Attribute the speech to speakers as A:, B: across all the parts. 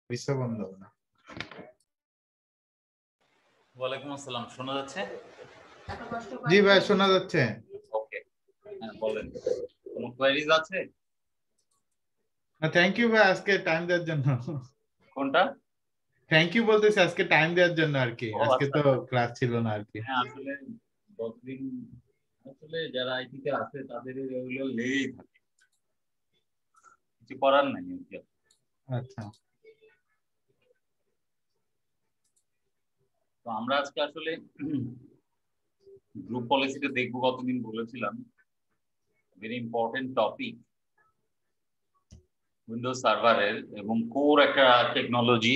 A: Visa বন্ধ না।
B: ওয়ালাইকুম আসসালাম, শোনা যাচ্ছে?
A: জি ভাই, শোনা যাচ্ছে।
B: ওকে, হ্যাঁ বলেন, কোনো কোয়েরিজ আছে?
A: থ্যাংক ইউ ভাই আজকে টাইম দেওয়ার জন্য।
B: কোনটা?
A: থ্যাংক ইউ বলতেছি আজকে টাইম দেওয়ার জন্য আর কি।
B: ও
A: আজকে
B: আচ্ছা
A: তো
B: আচ্ছা।
A: ক্লাস ছিল না আর কি।
B: হ্যাঁ আসলে গতদিন আসলে যারা আইটিতে আছে তাদের এগুলো লেগেই থাকে, কিছু করার নাই আর কি।
A: আচ্ছা
B: তো আমরা আজকে আসলে গ্রুপ পলিসিটা দেখবো, কতদিন বলেছিলাম। ভেরি ইম্পর্টেন্ট টপিক উইন্ডোজ সার্ভারের, এবং কোর একটা টেকনোলজি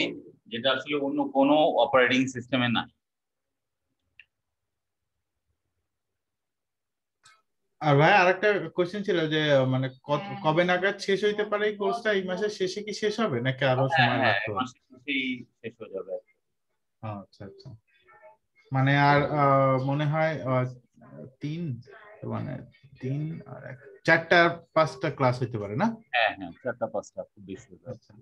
B: যেটা আসলে অন্য কোনো অপারেটিং সিস্টেমে নাই।
A: আর ভাই আরেকটা কোশ্চেন ছিল যে মানে কবে নাগাদ শেষ হইতে পারে এই কোর্সটা? এই মাসের শেষে কি শেষ হবে নাকি আরো
B: হ্যাঁ
A: সময়
B: হ্যাঁ,
A: লাগতে
B: এই
A: পারে?
B: মাসের শেষেই শেষ হয়ে যাবে।
A: আচ্ছা আচ্ছা। মানে আর মনে হয় তিন, মানে তিন আর এক, চারটা পাঁচটা ক্লাস হইতে পারে না?
B: হ্যাঁ হ্যাঁ, 4টা 5টা খুব বেশি হয়ে যাবে।
A: আচ্ছা।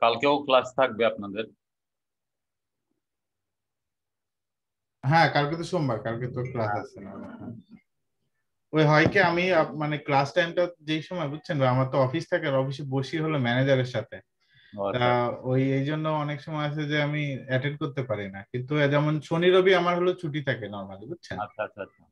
B: কালকেও ক্লাস থাকবে আপনাদের?
A: হ্যাঁ কালকে তো সোমবার, কালকে তো ক্লাস
B: হ্যাঁ।
A: আছে না। হ্যাঁ। ওই হয় কি আমি মানে ক্লাস টাইমটা যেই সময় বুঝছেন ভাই, আমার তো অফিস থাকে, আর অফিসে বসি হলো ম্যানেজারের সাথে।
B: ও
A: তা
B: আচ্ছা
A: ওই এই জন্য অনেক সময় আছে যে আমি অ্যাটেন্ড করতে পারি না, কিন্তু যেমন শনি রবি আমার হলো ছুটি থাকে নর্মালি, বুঝছেন।
B: আচ্ছা আচ্ছা আচ্ছা।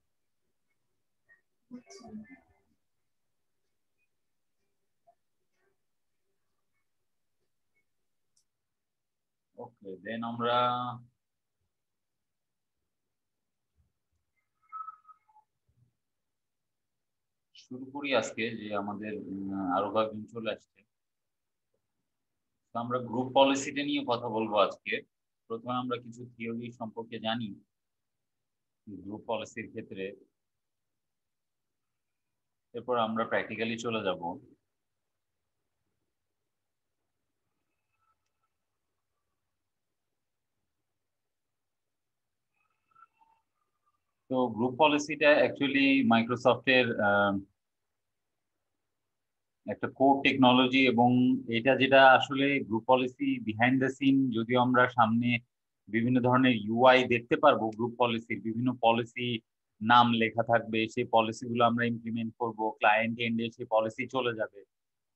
B: ওকে, দেন আমরা শুরু করি আজকে, যে আমাদের আরো কয়েকজন চলে আসছে। তো আমরা গ্রুপ পলিসিটা নিয়ে কথা বলবো আজকে। প্রথমে আমরা কিছু থিওরি সম্পর্কে জানি গ্রুপ পলিসির ক্ষেত্রে, এরপর আমরা প্র্যাকটিক্যালি চলে যাব। তো গ্রুপ পলিসিটা অ্যাকচুয়ালি মাইক্রোসফটের একটা কোর টেকনোলজি, এবং এটা যেটা আসলে group policy behind the scene, যদিও আমরা সামনে বিভিন্ন ধরনের ইউআই দেখতে পারবো, গ্রুপ পলিসির বিভিন্ন পলিসি নাম লেখা থাকবে, সেই পলিসিগুলো আমরা ইমপ্লিমেন্ট করব, ক্লায়েন্ট এন্ডে সেই পলিসি চলে যাবে।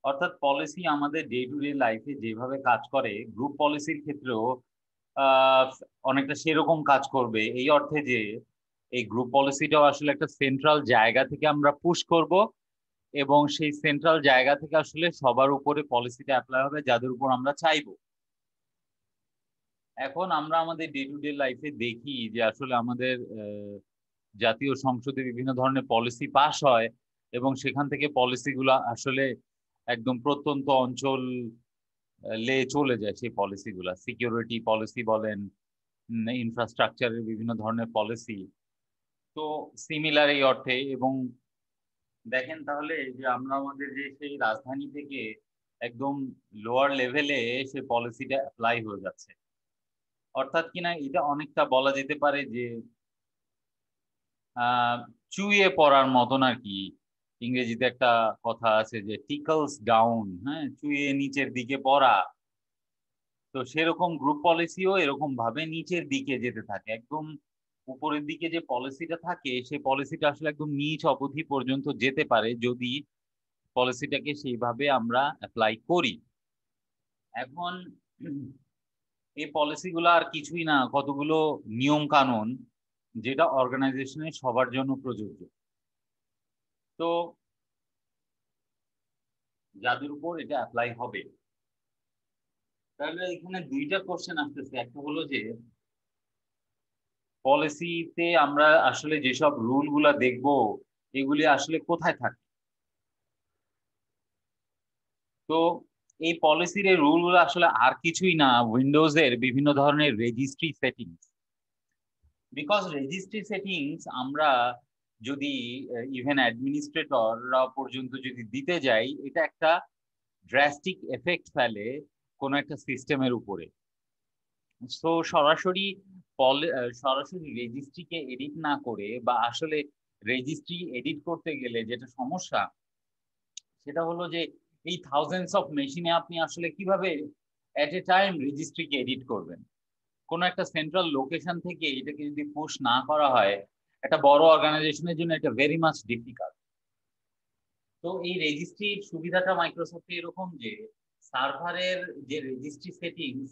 B: অর্থাৎ পলিসি আমাদের ডে টু ডে লাইফে যেভাবে কাজ করে, গ্রুপ পলিসির ক্ষেত্রেও আহ অনেকটা সেরকম কাজ করবে, এই অর্থে যে এই গ্রুপ পলিসিটাও আসলে একটা সেন্ট্রাল জায়গা থেকে আমরা পুশ করব, এবং সেই সেন্ট্রাল জায়গা থেকে আসলে সবার উপরে পলিসিটা অ্যাপ্লাই হবে যাদের উপর আমরা চাইবো। এখন আমরা আমাদের ডে টু ডে লাইফে দেখি যে আসলে আমাদের জাতীয় সংসদে বিভিন্ন ধরনের পলিসি পাস হয়, এবং সেখান থেকে পলিসিগুলো আসলে একদম প্রত্যন্ত অঞ্চল লে চলে যায়। সেই পলিসিগুলা সিকিউরিটি পলিসি বলেন, ইনফ্রাস্ট্রাকচারের বিভিন্ন ধরনের পলিসি, তো সিমিলার এই অর্থে। এবং দেখেন তাহলে যে আমরা আমাদের যে সেই রাজধানী থেকে একদম লোয়ার লেভেলে সে পলিসিটা অ্যাপ্লাই হয়ে যাচ্ছে। অর্থাৎ কিনা এটা অনেকটা বলা যেতে পারে যে আহ চুইয়ে পড়ার মতন আর কি। ইংরেজিতে একটা কথা আছে যে টিকলস ডাউন, হ্যাঁ, চুইয়ে নিচের দিকে পড়া। তো সেরকম গ্রুপ পলিসিও এরকম ভাবে নিচের দিকে যেতে থাকে, একদম উপরের দিকে যে পলিসিটা থাকে সেই পলিসিটা আসলে একদম নিচ অবধি পর্যন্ত যেতে পারে যদি পলিসিটাকে সেইভাবে আমরা অ্যাপ্লাই করি। এখন এই পলিসিগুলো আর কিছুই না, কতগুলো নিয়ম কানুন যেটা অর্গানাইজেশনের সবার জন্য প্রযোজ্য। তো যাদের উপর এটা অ্যাপ্লাই হবে, তাহলে এখানে দুইটা কোশ্চেন আসতেছে। একটা হলো যে পলিসিতে আমরা আসলে যেসব রুল গুলা দেখবো এগুলি আসলে কোথায় থাকে। তো এই পলিসির এই রুল গুলো আসলে আর কিছুই না, উইন্ডোজের বিভিন্ন ধরনের registry settings. Because registry settings আমরা যদি ইভেন অ্যাডমিনিস্ট্রেটররা পর্যন্ত যদি দিতে যাই, এটা একটা ড্রাস্টিক এফেক্ট ফেলে কোনো একটা সিস্টেমের উপরে। সো সরাসরি সরাসরি রেজিস্ট্রিকে এডিট না করে, বা আসলে রেজিস্ট্রি এডিট করতে গেলে যেটা সমস্যা সেটা হলো যে এই থাউজেন্ডস অফ মেশিনে আপনি আসলে কিভাবে এট এ টাইম রেজিস্ট্রিকে এডিট করবেন। কোনো একটা সেন্ট্রাল লোকেশন থেকে এটাকে যদি পুশ না করা হয়, একটা বড় অর্গানাইজেশনের জন্য এটা ভেরি মাচ ডিফিকাল্ট। তো এই রেজিস্ট্রির সুবিধাটা মাইক্রোসফটে এরকম যে সার্ভারের যে রেজিস্ট্রি সেটিংস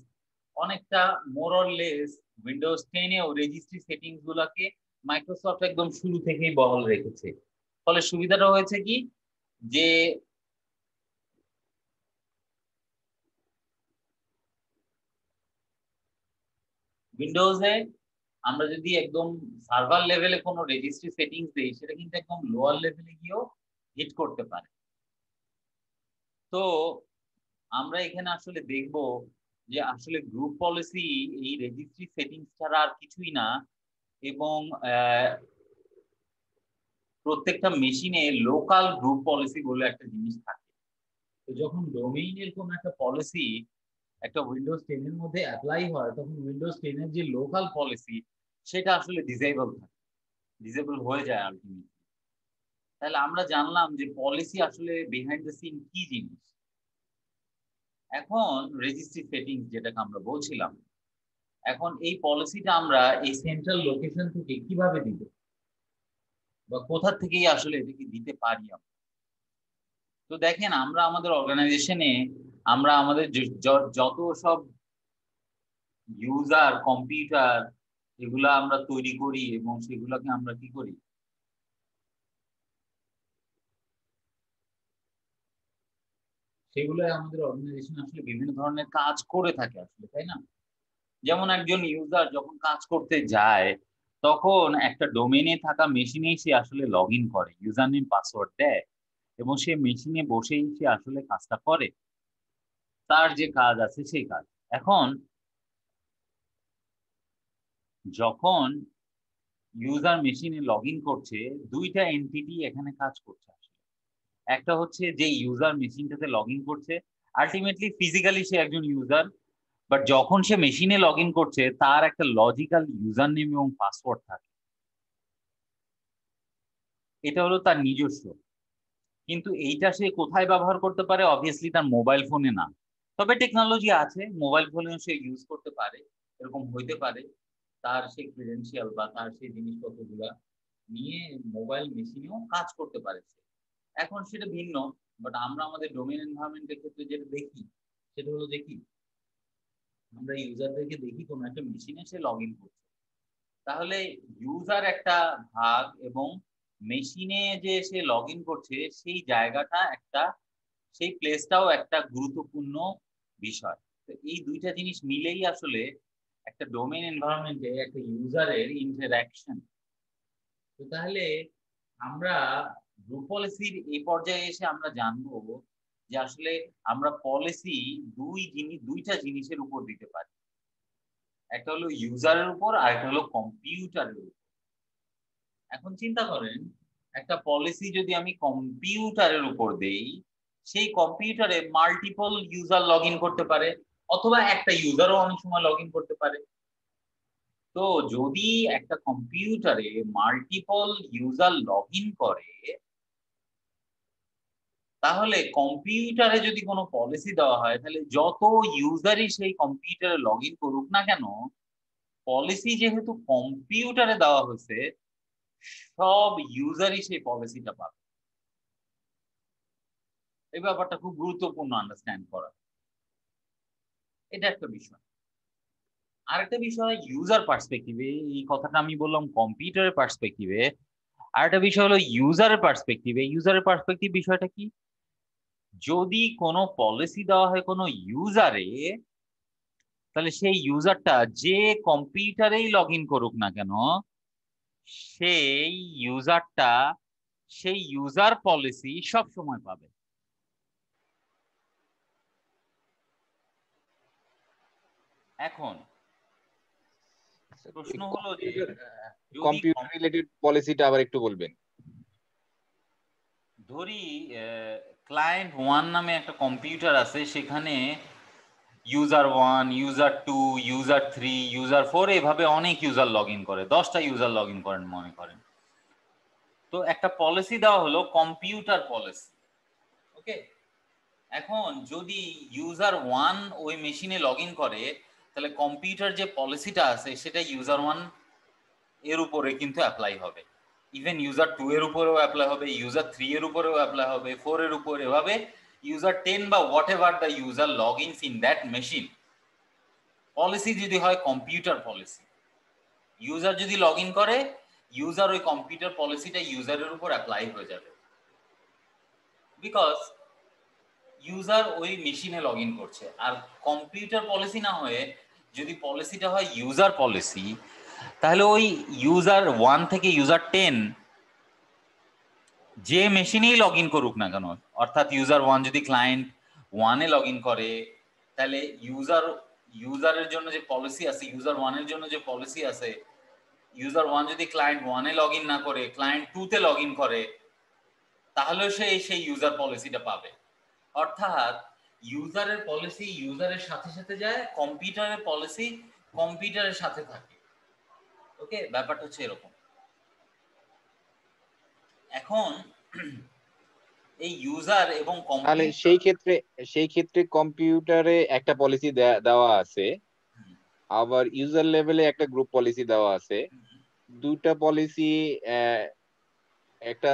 B: অনেকটা মোর অর লেস উইন্ডোজ 10 এও রেজিস্ট্রি সেটিংস গুলাকে মাইক্রোসফট একদম শুরু থেকেই বহাল রেখেছে। ফলে সুবিধাটা হয়েছে কি যে উইন্ডোজে আমরা যদি একদম সার্ভার লেভেলে কোনো রেজিস্ট্রি সেটিংস দেই সেটা কিন্তু একদম লোয়ার লেভেলে গিয়েও হিট করতে পারে। তো আমরা এখানে আসলে দেখব যে আসলে গ্রুপ পলিসি এই রেজিস্ট্রি সেটিংস ছাড়া আর কিছুই না, এবং প্রত্যেকটা মেশিনে লোকাল গ্রুপ পলিসি বলে একটা জিনিস থাকে। তো যখন ডোমেইনের কোনো একটা পলিসি একটা উইন্ডোজ 10 এর মধ্যে অ্যাপ্লাই হয় তখন উইন্ডোজ 10 এর যে লোকাল পলিসি সেটা আসলে ডিসেবল থাকে, ডিসেবল হয়ে যায় আলটিমেটলি। তাহলে আমরা জানলাম যে পলিসি আসলে বিহাইন্ড দ্য সিন কি জিনিস। এখন রেজিস্ট্রি সেটিংস যেটাকে আমরা বলছিলাম, এখন এই পলিসিটা আমরা এই সেন্ট্রাল লোকেশন থেকে কিভাবে দিব বা কোথা থেকেই আসলে এটাকে দিতে পারি আমরা। তো দেখেন আমরা আমাদের অর্গানাইজেশনে আমরা আমাদের যত সব ইউজার কম্পিউটার এগুলা আমরা তৈরি করি এবং সেগুলোকে আমরা কি করি, সেগুলো আমাদের অর্গানাইজেশন আসলে বিভিন্ন ধরনের কাজ করে থাকে আসলে, তাই না? যেমন একজন ইউজার যখন কাজ করতে যায় তখন একটা ডোমেইনে থাকা মেশিনেই সে আসলে লগ ইন করে, ইউজার নেম পাসওয়ার্ড দেয় এবং সে মেশিনে বসেই সে আসলে কাজটা করে, তার যে কাজ আছে সেই কাজ। এখন যখন ইউজার মেশিনে লগ ইন করছে দুইটা এন্টিটি এখানে কাজ করছে আসলে। একটা হচ্ছে যে ইউজার মেশিনটাতে লগ ইন করছে, আলটিমেটলি ফিজিক্যালি সে একজন ইউজার, বাট যখন সে মেশিনে লগ ইন করছে তার একটা লজিক্যাল ইউজার নেম এবং পাসওয়ার্ড থাকে, এটা হলো তার নিজস্ব। কিন্তু এইটা সে কোথায় ব্যবহার করতে পারে? অবভিয়াসলি তার মোবাইল ফোনে না, তবে টেকনোলজি আছে, মোবাইল ফোনেও সে ইউজ করতে পারে, এরকম হইতে পারে তার সেই ক্রিডেন্সিয়াল বা তার সেই জিনিসপত্রগুলা নিয়ে মোবাইল মেশিনেও কাজ করতে পারে। এখন সেটা ভিন্ন, বাট আমরা আমাদের ডোমেইন এনভায়রনমেন্টের ক্ষেত্রে যেটা দেখি সেটা হলো দেখি আমরা ইউজারদেরকে দেখি কোনো একটা মেশিনে সে লগ ইন করছে, তাহলে ইউজার একটা ভাগ এবং মেশিনে যে সে লগ ইন করছে সেই জায়গাটা একটা, সেই প্লেসটাও একটা গুরুত্বপূর্ণ বিষয়। তো এই দুইটা জিনিস মিলেই আসলে একটা ডোমেইন এনভায়রনমেন্টে একটা ইউজারের ইন্টারঅ্যাকশন। তো তাহলে আমরা গ্রুপ পলিসির এই পর্যায়ে এসে আমরা জানবো যে আসলে আমরা পলিসি দুইটা জিনিসের উপর দিতে পারি, একটা হলো ইউজারের উপর আর একটা হলো কম্পিউটারের উপর। এখন চিন্তা করেন একটা পলিসি যদি আমি কম্পিউটারের উপর দেই, সেই কম্পিউটারে মাল্টিপল ইউজার লগ ইন করতে পারে অথবা একটা ইউজারও অনেক সময় লগ ইন করতে পারে। তো যদি একটা কম্পিউটারে মাল্টিপল ইউজার লগ ইন করে তাহলে কম্পিউটারে যদি কোনো পলিসি দেওয়া হয় তাহলে যত ইউজারই সেই কম্পিউটারে লগ ইন করুক না কেন, পলিসি যেহেতু কম্পিউটারে দেওয়া হয়েছে সব ইউজারই সেই পলিসিটা পাবে। এই ব্যাপারটা খুব গুরুত্বপূর্ণ আন্ডারস্ট্যান্ড করা, এটা একটা বিষয়। আরেকটা বিষয় ইউজার পার্সপেক্টিভে, এই কথাটা আমি বললাম কম্পিউটারের পার্সপেক্টিভে, আরেকটা বিষয় হলো ইউজারের পার্সপেক্টিভে। ইউজারের পার্সপেক্টিভ বিষয়টা কি? যদি কোনো পলিসি দেওয়া হয় কোনো ইউজারে তাহলে সেই ইউজারটা যে কম্পিউটারেই লগ ইন করুক না কেন সেই ইউজারটা সেই ইউজার পলিসি সব সময় পাবে। এখন প্রশ্ন হলো যে
C: কম্পিউটার রিলেটেড পলিসিটা আবার একটু বলবেন।
B: ধরি ক্লায়েন্ট 1 নামে একটা কম্পিউটার আছে, সেখানে ইউজার 1, ইউজার 2, ইউজার 3, ইউজার 4 এভাবে অনেক ইউজার লগ ইন করে, 10টা ইউজার লগ ইন করেন মনে করেন। তো একটা পলিসি দেওয়া হলো কম্পিউটার পলিসি। ওকে, এখন যদি ইউজার 1 ওই মেশিনে লগ ইন করে, তাহলে কম্পিউটার যে পলিসিটা আছে সেটা ইউজার 1 এর উপরে কিন্তু অ্যাপ্লাই হবে, ইভেন ইউজার 2 এর উপরেও অ্যাপ্লাই হবে, ইউজার 3 এর উপরেও অ্যাপ্লাই হবে, 4 এর উপরে, এভাবে ইউজার 10 বা what ever the user log ins in that machine. Policy যদি হয় কম্পিউটার পলিসি, ইউজার যদি লগ ইন করে, ইউজার ওই কম্পিউটার পলিসিটা ইউজারের উপর অ্যাপ্লাই হয়ে যাবে, বিকজ ইউজার ওই মেশিনে লগ ইন করছে। আর কম্পিউটার পলিসি না হয়ে যদি পলিসিটা হয় ইউজার পলিসি, তাহলে ওই ইউজার 1 থেকে ইউজার 10 যে মেশিনেই লগ ইন করুক না কেন, অর্থাৎ ইউজার 1 যদি ক্লায়েন্ট 1 এ লগ ইন করে, তাহলে ইউজারের জন্য যে পলিসি আছে, ইউজার 1 এর জন্য যে পলিসি আছে, ইউজার 1 যদি ক্লায়েন্ট 1 এ লগ ইন না করে ক্লায়েন্ট 2 তে লগ ইন করে, তাহলে সে সেই ইউজার পলিসিটা পাবে। অর্থাৎ ইউজারের পলিসি ইউজারের সাথে সাথে যায়, কম্পিউটারের পলিসি কম্পিউটারের সাথে থাকে। ওকে, ব্যাপারটা হচ্ছে এরকম। এখন এই ইউজার এবং
C: তাহলে সেই ক্ষেত্রে কম্পিউটারে একটা পলিসি দেওয়া আছে, আবার ইউজার লেভেলে একটা গ্রুপ পলিসি দেওয়া আছে। দুটা পলিসি একটা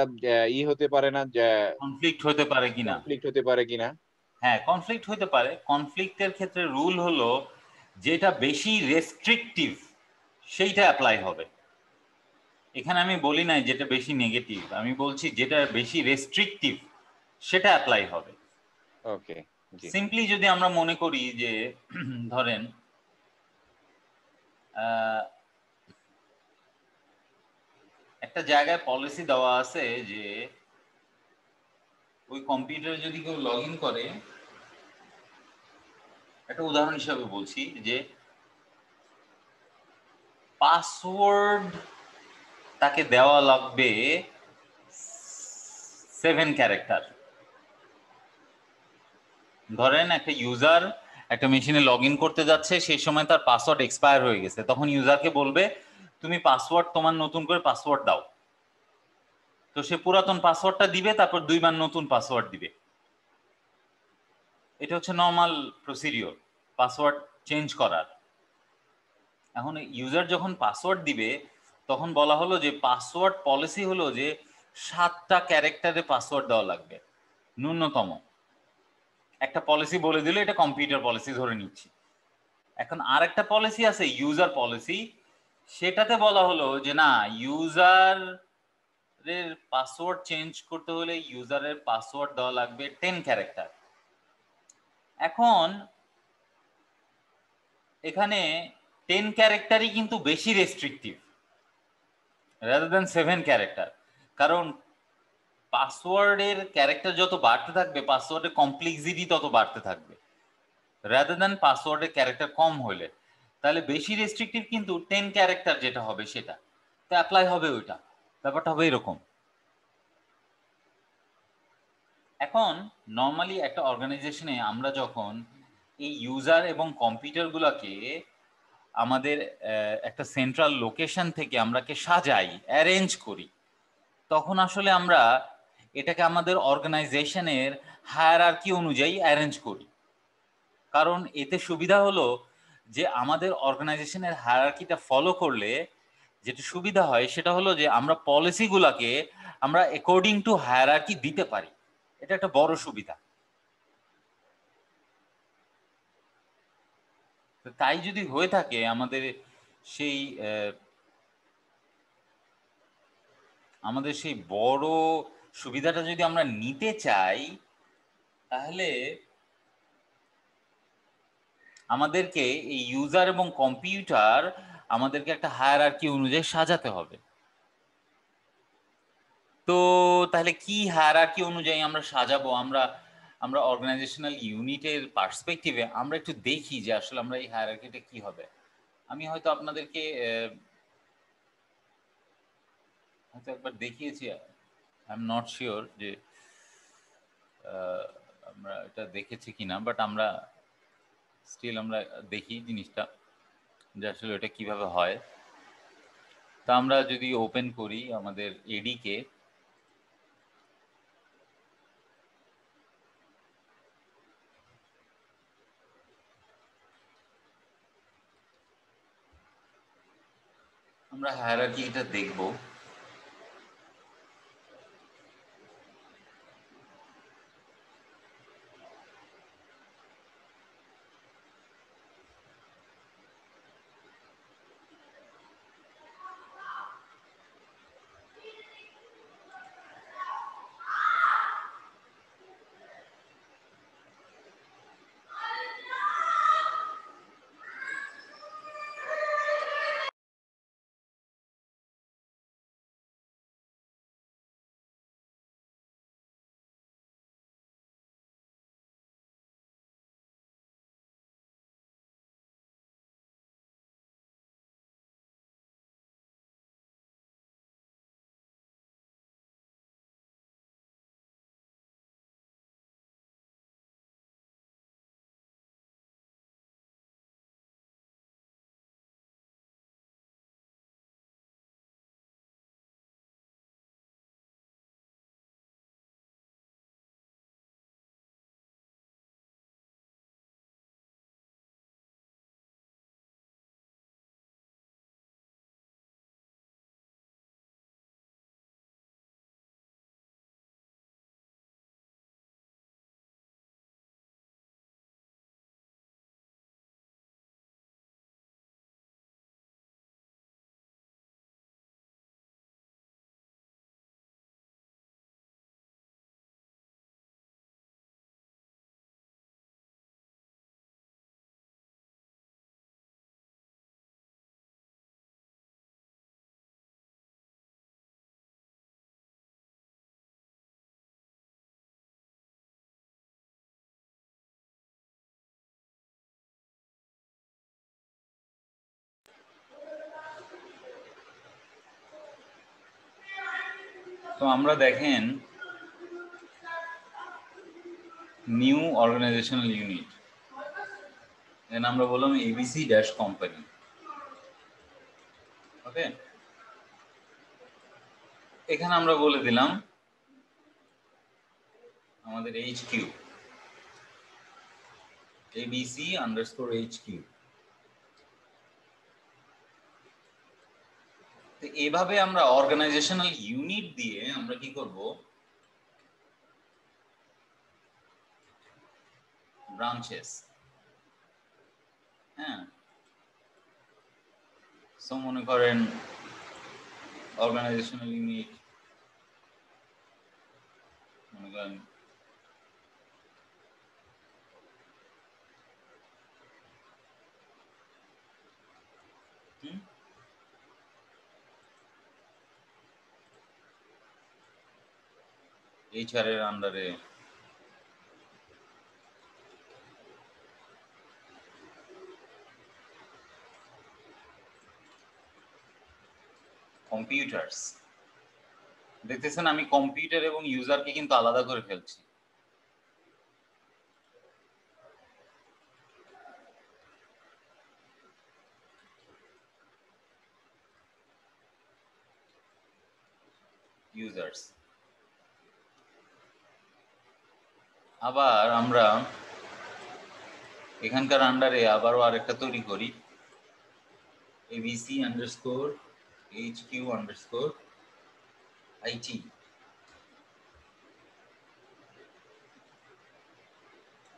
C: হতে পারে না, যে
B: কনফ্লিক্ট হতে পারে কিনা?
C: কনফ্লিক্ট হতে পারে কিনা?
B: হ্যাঁ, কনফ্লিক্ট হতে পারে। কনফ্লিক্টের ক্ষেত্রে রুল হলো যেটা বেশি রেস্ট্রিকটিভ সেইটা অ্যাপ্লাই হবে। এখানে আমি বলি নাই যেটা বেশি নেগেটিভ, আমি বলছি যেটা বেশি রেস্ট্রিকটিভ সেটা অ্যাপ্লাই হবে।
C: ওকে,
B: সিম্পলি যদি আমরা মনে করি যে ধরেন একটা জায়গায় পলিসি দেওয়া আছে যে ওই কম্পিউটারে যদি কেউ লগ ইন করে, একটা উদাহরণ হিসাবে বলছি যে পাসওয়ার্ড তাকে দেওয়া লাগবে 7 ক্যারেক্টার। ধরেন একটা ইউজার একটা মেশিনে লগ ইন করতে যাচ্ছে, সেই সময় তার পাসওয়ার্ড এক্সপায়ার হয়ে গেছে, তখন ইউজারকে বলবে তুমি পাসওয়ার্ড, তোমার নতুন করে পাসওয়ার্ড দাও। তো সে পুরাতন পাসওয়ার্ডটা দিবে, তারপর 2 বার নতুন পাসওয়ার্ড দিবে। এটা হচ্ছে নর্মাল প্রসিডিওর পাসওয়ার্ড চেঞ্জ করার। এখন ইউজার যখন পাসওয়ার্ড দিবে, তখন বলা হলো যে পাসওয়ার্ড পলিসি হলো যে 7টা ক্যারেক্টারে পাসওয়ার্ড দেওয়া লাগবে ন্যূনতম। একটা পলিসি বলে দিলে এটা কম্পিউটার পলিসি ধরে নিচ্ছি। এখন আর একটা পলিসি আছে ইউজার পলিসি, সেটাতে বলা হলো যে না, ইউজারের পাসওয়ার্ড চেঞ্জ করতে হলে ইউজারের পাসওয়ার্ড দেওয়া লাগবে 10 ক্যারেক্টার। এখন এখানে 10 ক্যারেক্টারই কিন্তু বেশি রেস্ট্রিকটিভ রাদার দ্যান 7 ক্যারেক্টার, কারণ পাসওয়ার্ডের ক্যারেক্টার যত বাড়তে থাকবে পাসওয়ার্ডের কমপ্লেক্সিটি তত বাড়তে থাকবে, রাদার দ্যান পাসওয়ার্ডের ক্যারেক্টার কম হলে। তাহলে বেশি রেস্ট্রিকটিভ কিন্তু 10 ক্যারেক্টার যেটা হবে সেটা তো অ্যাপ্লাই হবে ওইটা। ব্যাপারটা হবে এরকম। এখন নর্মালি একটা অর্গানাইজেশনে আমরা যখন এই ইউজার এবং কম্পিউটারগুলোকে আমাদের একটা সেন্ট্রাল লোকেশন থেকে আমরাকে সাজাই, অ্যারেঞ্জ করি, তখন আসলে আমরা এটাকে আমাদের অর্গানাইজেশনের হায়ারার্কি অনুযায়ী অ্যারেঞ্জ করি। কারণ এতে সুবিধা হলো যে আমাদের অর্গানাইজেশনের হায়ারার্কিটা ফলো করলে যেটা সুবিধা হয় সেটা হলো যে আমরা পলিসিগুলোকে আমরা অ্যাকর্ডিং টু হায়ারার্কি দিতে পারি। এটা একটা বড় সুবিধা। তাই যদি হয়ে থাকে আমাদের সেই বড় সুবিধাটা যদি আমরা নিতে চাই, তাহলে আমাদেরকে এই ইউজার এবং কম্পিউটার আমাদেরকে একটা হায়ারার্কি অনুযায়ী সাজাতে হবে। তো তাহলে কি হায়ারার্কি অনুযায়ী আমরা সাজাবো? আমরা অর্গানাইজেশনাল ইউনিটের পার্সপেক্টিভে আমরা একটু দেখি যে আসলে আমরা এই হায়ারার্কিটা কি হবে। আমি হয়তো আপনাদেরকে হয়তো একবার দেখিয়েছি, আই এম নট শিওর যে আমরা এটা দেখেছি কিনা, বাট আমরা স্টিল আমরা দেখি জিনিসটা যে আসলে এটা কিভাবে হয়। তা আমরা যদি ওপেন করি আমাদের এডিকে, আমরা হায়ারার্কিটা দেখব। তো আমরা দেখেন নিউ অর্গানাইজেশনাল ইউনিট, এখানে আমরা বললাম এবিসি ড্যাশ কোম্পানি। ওকে, এখানে আমরা বলে দিলাম আমাদের HQ ABC_HQ। তো এভাবে আমরা অর্গানাইজেশনাল ইউনিট দিয়ে আমরা কি করব, ব্রাঞ্চেস। হ্যাঁ, সো মনে করেন অর্গানাইজেশনাল ইউনিট, মনে করেন HR এর আন্ডারে কম্পিউটারস। দেখতেছেন আমি কম্পিউটার এবং ইউজারকে কিন্তু আলাদা করে ফেলছি। ইউজার্স। আবার আমরা এখানকার আন্ডারে আবারও আরেকটা তৈরি করি, ABC_HQ_IT।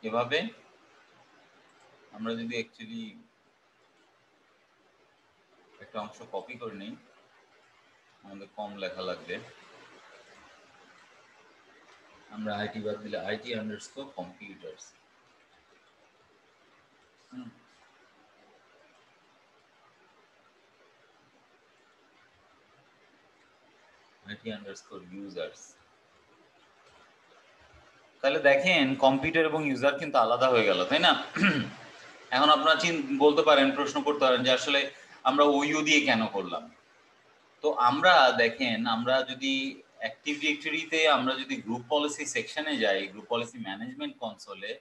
B: এভাবে আমরা যদি অ্যাকচুয়ালি একটা অংশ কপি করে নিই, আমাদের কম লেখা লাগবে। আমরা IT বাদ দিলে IT_computers। IT_users। তাহলে দেখেন কম্পিউটার এবং ইউজার কিন্তু আলাদা হয়ে গেল, তাই না? এখন আপনারা বলতে পারেন, প্রশ্ন করতে পারেন যে আসলে আমরা OU দিয়ে কেন করলাম। তো আমরা দেখেন, আমরা যদি অ্যাক্টিভ ডিরেক্টরিতে আমরা যদি গ্রুপ পলিসি সেকশনে যাই, গ্রুপ পলিসি ম্যানেজমেন্ট কনসোলে,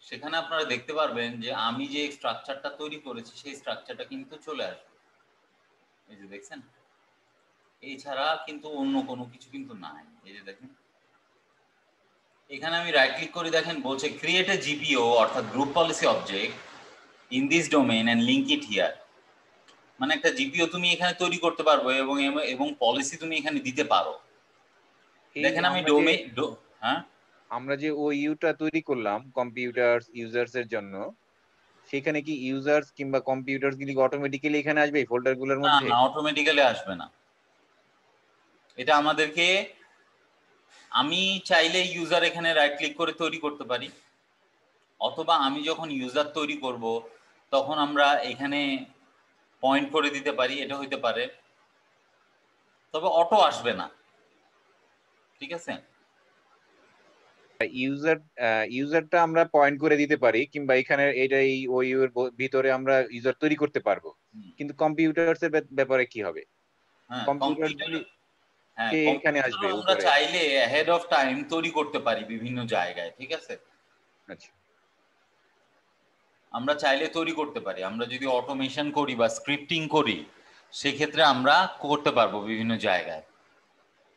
B: সেখানে আপনারা দেখতে পারবেন যে আমি যে স্ট্রাকচারটা তৈরি করেছি সেই স্ট্রাকচারটা কিন্তু চলে আসবে। এই যে দেখছেন, এছাড়া কিন্তু অন্য কোনো কিছু কিন্তু নাই। এই যে দেখেন, এখানে আমি রাইট ক্লিক করে দেখেন বলছে ক্রিয়েট এ GPO অর্থাৎ group policy object in this domain and link it here. মানে একটা জিপিও তুমি এখানে তৈরি করতে পারবো এবং এবং পলিসি তুমি এখানে দিতে পারো।
C: এই
B: দেখেন আমি হ্যাঁ,
C: আমরা যে ওইউটা তৈরি করলাম কম্পিউটার ইউজার্স এর জন্য, সেখানে কি ইউজার্স কিংবা কম্পিউটার কি অটোমেটিক্যালি এখানে আসবে এই ফোল্ডার গুলোর
B: না
C: মধ্যে?
B: না, অটোমেটিক্যালি আসবে না। এটা আমাদেরকে, আমি চাইলে ইউজার এখানে রাইট ক্লিক করে তৈরি করতে পারি, অথবা আমি যখন ইউজার তৈরি করব তখন আমরা এখানে পয়েন্ট করে দিতে পারি, এটা হইতে পারে, তবে অটো আসবে না। ঠিক আছে,
C: ইউজারটা আমরা পয়েন্ট করে দিতে পারি, কিংবা এখানে এটা এই ওইউ এর ভিতরে আমরা ইউজার তৈরি করতে পারবো, কিন্তু কম্পিউটারস এর ব্যাপারে কি হবে?
B: হ্যাঁ
C: কম্পিউটার
B: কম্পিউটার,
C: গুলি
B: হ্যাঁ
C: কে এখানে আসবে
B: কম্পিউটারও আমরা
C: উপরে?
B: চাইলে অ্যাহেড অফ টাইম তৈরি করতে পারি বিভিন্ন জায়গায়। ঠিক আছে,
C: আচ্ছা,
B: আমরা চাইলে তৈরি করতে পারি, আমরা যদি অটোমেশন করি বা স্ক্রিপ্টিং করি সেক্ষেত্রে আমরা করতে পারবো বিভিন্ন জায়গায়,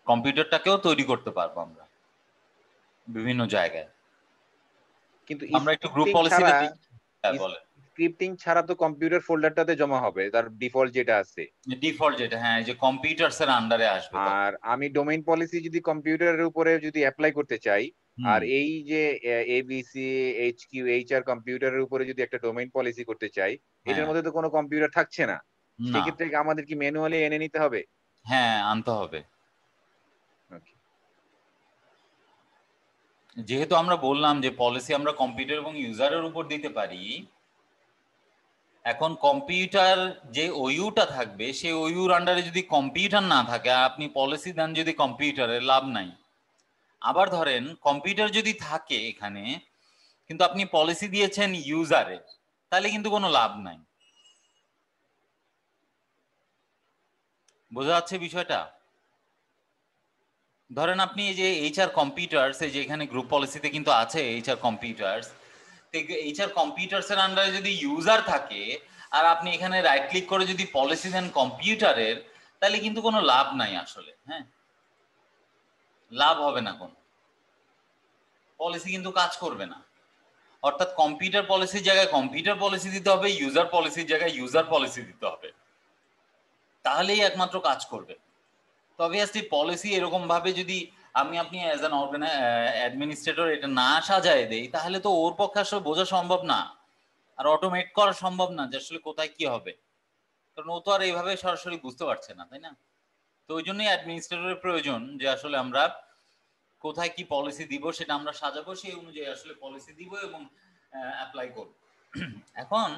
B: কম্পিউটারটাকেও তৈরি করতে পারবো আমরা বিভিন্ন জায়গায়।
C: কিন্তু
B: আমরা একটু গ্রুপ পলিসিটা দেখি। হ্যাঁ বলে,
C: স্ক্রিপ্টিং ছাড়া তো কম্পিউটার ফোল্ডারটাতে জমা হবে তার ডিফল্ট যেটা আছে।
B: ডিফল্ট যেটা, হ্যাঁ যে কম্পিউটারস এর আন্ডারে আসবে তখন।
C: আর আমি ডোমেইন পলিসি যদি কম্পিউটারের উপরে যদি অ্যাপ্লাই করতে চাই,
B: হুম,
C: আর এই যে এবিসি এইচকিউ এইচআর কম্পিউটারের উপরে যদি একটা ডোমেইন পলিসি করতে চাই,
B: হ্যাঁ,
C: এটার মধ্যে তো কোনো কম্পিউটার থাকছে না।
B: না,
C: সেক্ষেত্রে কি আমাদের কি ম্যানুয়ালি এনে নিতে হবে?
B: হ্যাঁ আনতে হবে।
C: Okay.
B: যেহেতু আমরা বললাম যে পলিসি আমরা কম্পিউটার এবং ইউজারের উপর দিতে পারি, এখন কম্পিউটার যে ওইউটা থাকবে সেই ওইউর আন্ডারে যদি কম্পিউটার না থাকে, আর আপনি পলিসি দেন যদি কম্পিউটারের, লাভ নাই। আবার ধরেন কম্পিউটার যদি থাকে এখানে কিন্তু আপনি পলিসি দিয়েছেন ইউজারের, তাহলে কিন্তু কোনো লাভ নাই। বোঝা যাচ্ছে বিষয়টা? ধরেন আপনি এই যে এইচআর কম্পিউটার্স, এই যে এখানে গ্রুপ পলিসিতে কিন্তু আছে এইচআর কম্পিউটার্স, এইচআর কম্পিউটার্স এর আন্ডারে যদি ইউজার থাকে আর আপনি এখানে রাইট ক্লিক করে যদি পলিসি দেন কম্পিউটারের, তাহলে কিন্তু কোনো লাভ নাই আসলে। হ্যাঁ, লাভ হবে না, কোনো পলিসি কিন্তু কাজ করবে না। অর্থাৎ কম্পিউটার পলিসির জায়গায় কম্পিউটার পলিসি দিতে হবে, ইউজার পলিসির জায়গায় ইউজার পলিসি দিতে হবে, তাহলেই একমাত্র কাজ করবে। তো অবভিয়াসলি পলিসি এরকম ভাবে যদি আপনি অ্যাজ অ্যান অ্যাডমিনিস্ট্রেটর এটা না সাজায় দেই, তাহলে তো ওর পক্ষে আসলে বোঝা সম্ভব না, আর অটোমেট করা সম্ভব না যে আসলে কোথায় কি হবে, কারণ ও তো আর এইভাবে সরাসরি বুঝতে পারছে না, তাই না? তো ওই জন্যই অ্যাডমিনিস্ট্রেটরের প্রয়োজন যে আসলে আমরা কোথায় কি পলিসি দিব সেটা আমরা সাজাবো, সেই অনুযায়ী আসলে পলিসি দিব এবং অ্যাপ্লাই করব। এখন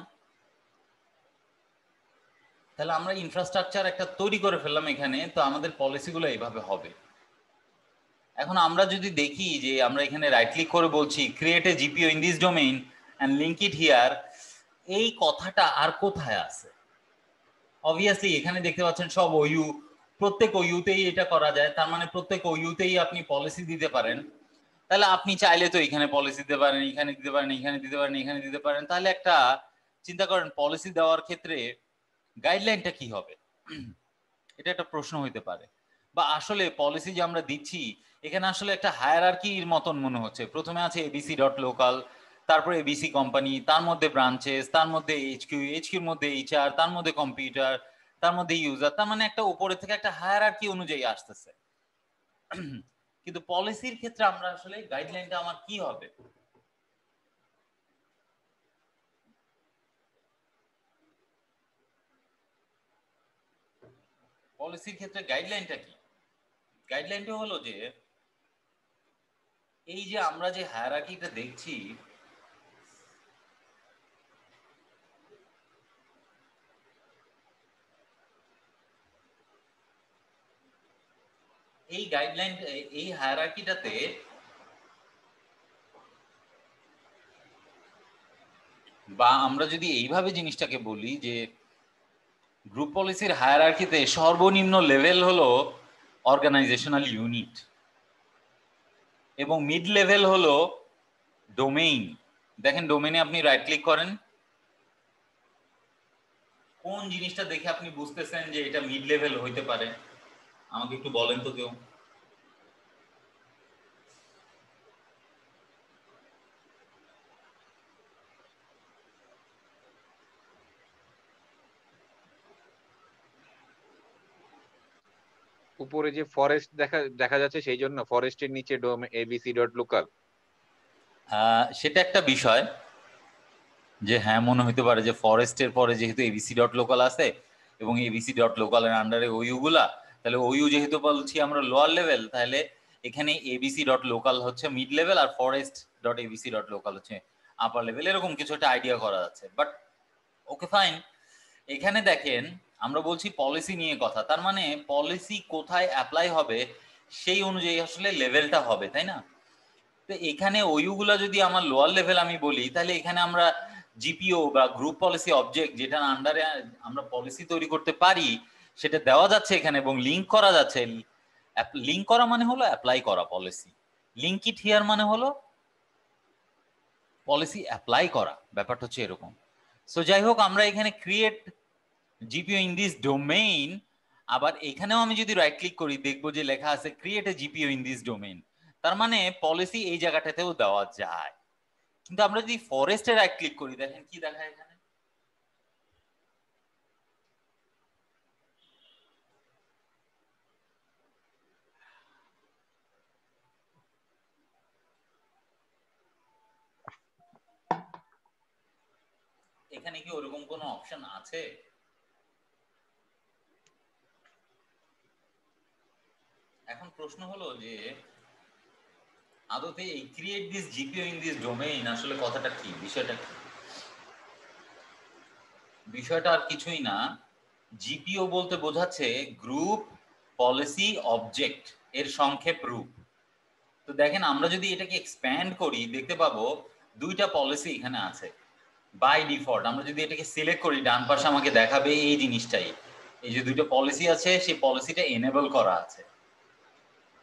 B: তাহলে আমরা ইনফ্রাস্ট্রাকচার একটা তৈরি করে ফেললাম এখানে, তো আমাদের পলিসিগুলো এইভাবে হবে। এখন আমরা যদি দেখি যে আমরা এখানে রাইট ক্লিক করে বলছি create a GPO in this domain and link it here, এই কথাটা আর কোথায় আছে? অবভিয়াসলি এখানে দেখতে পাচ্ছেন সব ওইউ, প্রত্যেক ওইউতেই এটা করা যায়, তার মানে প্রত্যেক ওইউতেই আপনি পলিসি দিতে পারেন। তাহলে আপনি চাইলে তো এখানে পলিসি দিতে পারেন, এখানে দিতে পারেন, এখানে দিতে পারেন, এখানে দিতে পারেন। তাহলে একটা চিন্তা করেন পলিসি দেওয়ার ক্ষেত্রে গাইডলাইনটা কি হবে, এটা একটা প্রশ্ন হইতে পারে। বা আসলে পলিসি যে আমরা দিচ্ছি এখানে আসলে একটা হায়ারার্কির মতন মনে হচ্ছে। প্রথমে আছে এবিসি ডট লোকাল, তারপরে এবিসি কোম্পানি, তার মধ্যে ব্রাঞ্চেস, তার মধ্যে এইচকিউ, এইচকিউর মধ্যে এইচআর, তার মধ্যে কম্পিউটার, তার মধ্যে ইউজার। তার মানে একটা উপরে থেকে একটা হায়ারার্কি অনুযায়ী আসতেছে। কিন্তু পলিসির ক্ষেত্রে আমরা আসলে গাইডলাইনটা আমার কি হবে? পলিসির ক্ষেত্রে গাইডলাইনটা কি? গাইডলাইনটা হলো যে এই যে আমরা যে হায়ারার্কিটা দেখছি, এই গাইডলাইন, এই হায়ারার্কিটাতে বা আমরা যদি এইভাবে জিনিসটাকে বলি যে গ্রুপ পলিসির হায়ারার্কিতে সর্বনিম্ন লেভেল হলো অর্গানাইজেশনাল ইউনিট এবং মিড লেভেল হলো ডোমেইন। দেখেন ডোমেইনে আপনি রাইট ক্লিক করেন, কোন জিনিসটা দেখে আপনি বুঝতেছেন যে এটা মিড লেভেল হইতে পারে? আমাকে একটু বলেন তো কেউ।
C: উপরে যে ফরেস্ট দেখা দেখা যাচ্ছে সেই জন্য ফরেস্টের নিচে abc.local।
B: সেটা একটা বিষয় যে হ্যাঁ মনে হতে পারে যে ফরেস্টের পরে যেহেতু abc.local আছে এবং abc.local এর আন্ডারে ওইউ গুলা, তাহলে ওইউ যেহেতু বলছি আমরা লোয়ার লেভেল, তাহলে এখানে abc.local হচ্ছে মিড লেভেল আর forest.abc.local হচ্ছে আপার লেভেল, এরকম কিছু একটা আইডিয়া করা যাচ্ছে। বাট ওকে ফাইন, এখানে দেখেন আমরা বলছি পলিসি নিয়ে কথা, তার মানে পলিসি কোথায় অ্যাপ্লাই হবে সেই অনুযায়ী আসলে লেভেলটা হবে, তাই না? তো এখানে ওইগুলা যদি আমার লোয়ার লেভেল আমি বলি, তাহলে এখানে আমরা জিপিও বা গ্রুপ পলিসি অবজেক্ট যেটা আন্ডারে আমরা পলিসি তৈরি করতে পারি সেটা দেওয়া যাচ্ছে এখানে এবং লিঙ্ক করা যাচ্ছে। লিঙ্ক করা মানে হলো অ্যাপ্লাই করা পলিসি, লিঙ্ক ইট হিয়ার মানে হলো পলিসি অ্যাপ্লাই করা, ব্যাপারটা হচ্ছে এরকম। সো যাই হোক, আমরা এখানে create GPO in this domain, আবার এখানেও আমি যদি রাইট ক্লিক করি দেখবো যে লেখা আছে create a GPO in this domain, তার মানে পলিসি এই জায়গাটাতেও দেওয়া যায়। কিন্তু আমরা যদি ফরেস্টে রাইট ক্লিক করি দেখেন কি দেখায় এখানে, এখানে কি ওরকম কোনো অপশন আছে? এখন প্রশ্ন হলো যে আদতে এই create this GPO in this domain আসলে কথাটা কি, বিষয়টা কি? বিষয়টা আর কিছুই না, জিপিও বলতে বোঝাচ্ছে গ্রুপ পলিসি অবজেক্ট এর সংক্ষেপ রূপ। তো দেখেন আমরা যদি এটাকে এক্সপ্যান্ড করি দেখতে পাবো দুইটা পলিসি এখানে আছে বাই ডিফল্ট। আমরা যদি এটাকে সিলেক্ট করি ডান পাশে আমাকে দেখাবে এই জিনিসটাই, এই যে দুইটা পলিসি আছে সেই পলিসিটা এনেবল করা আছে,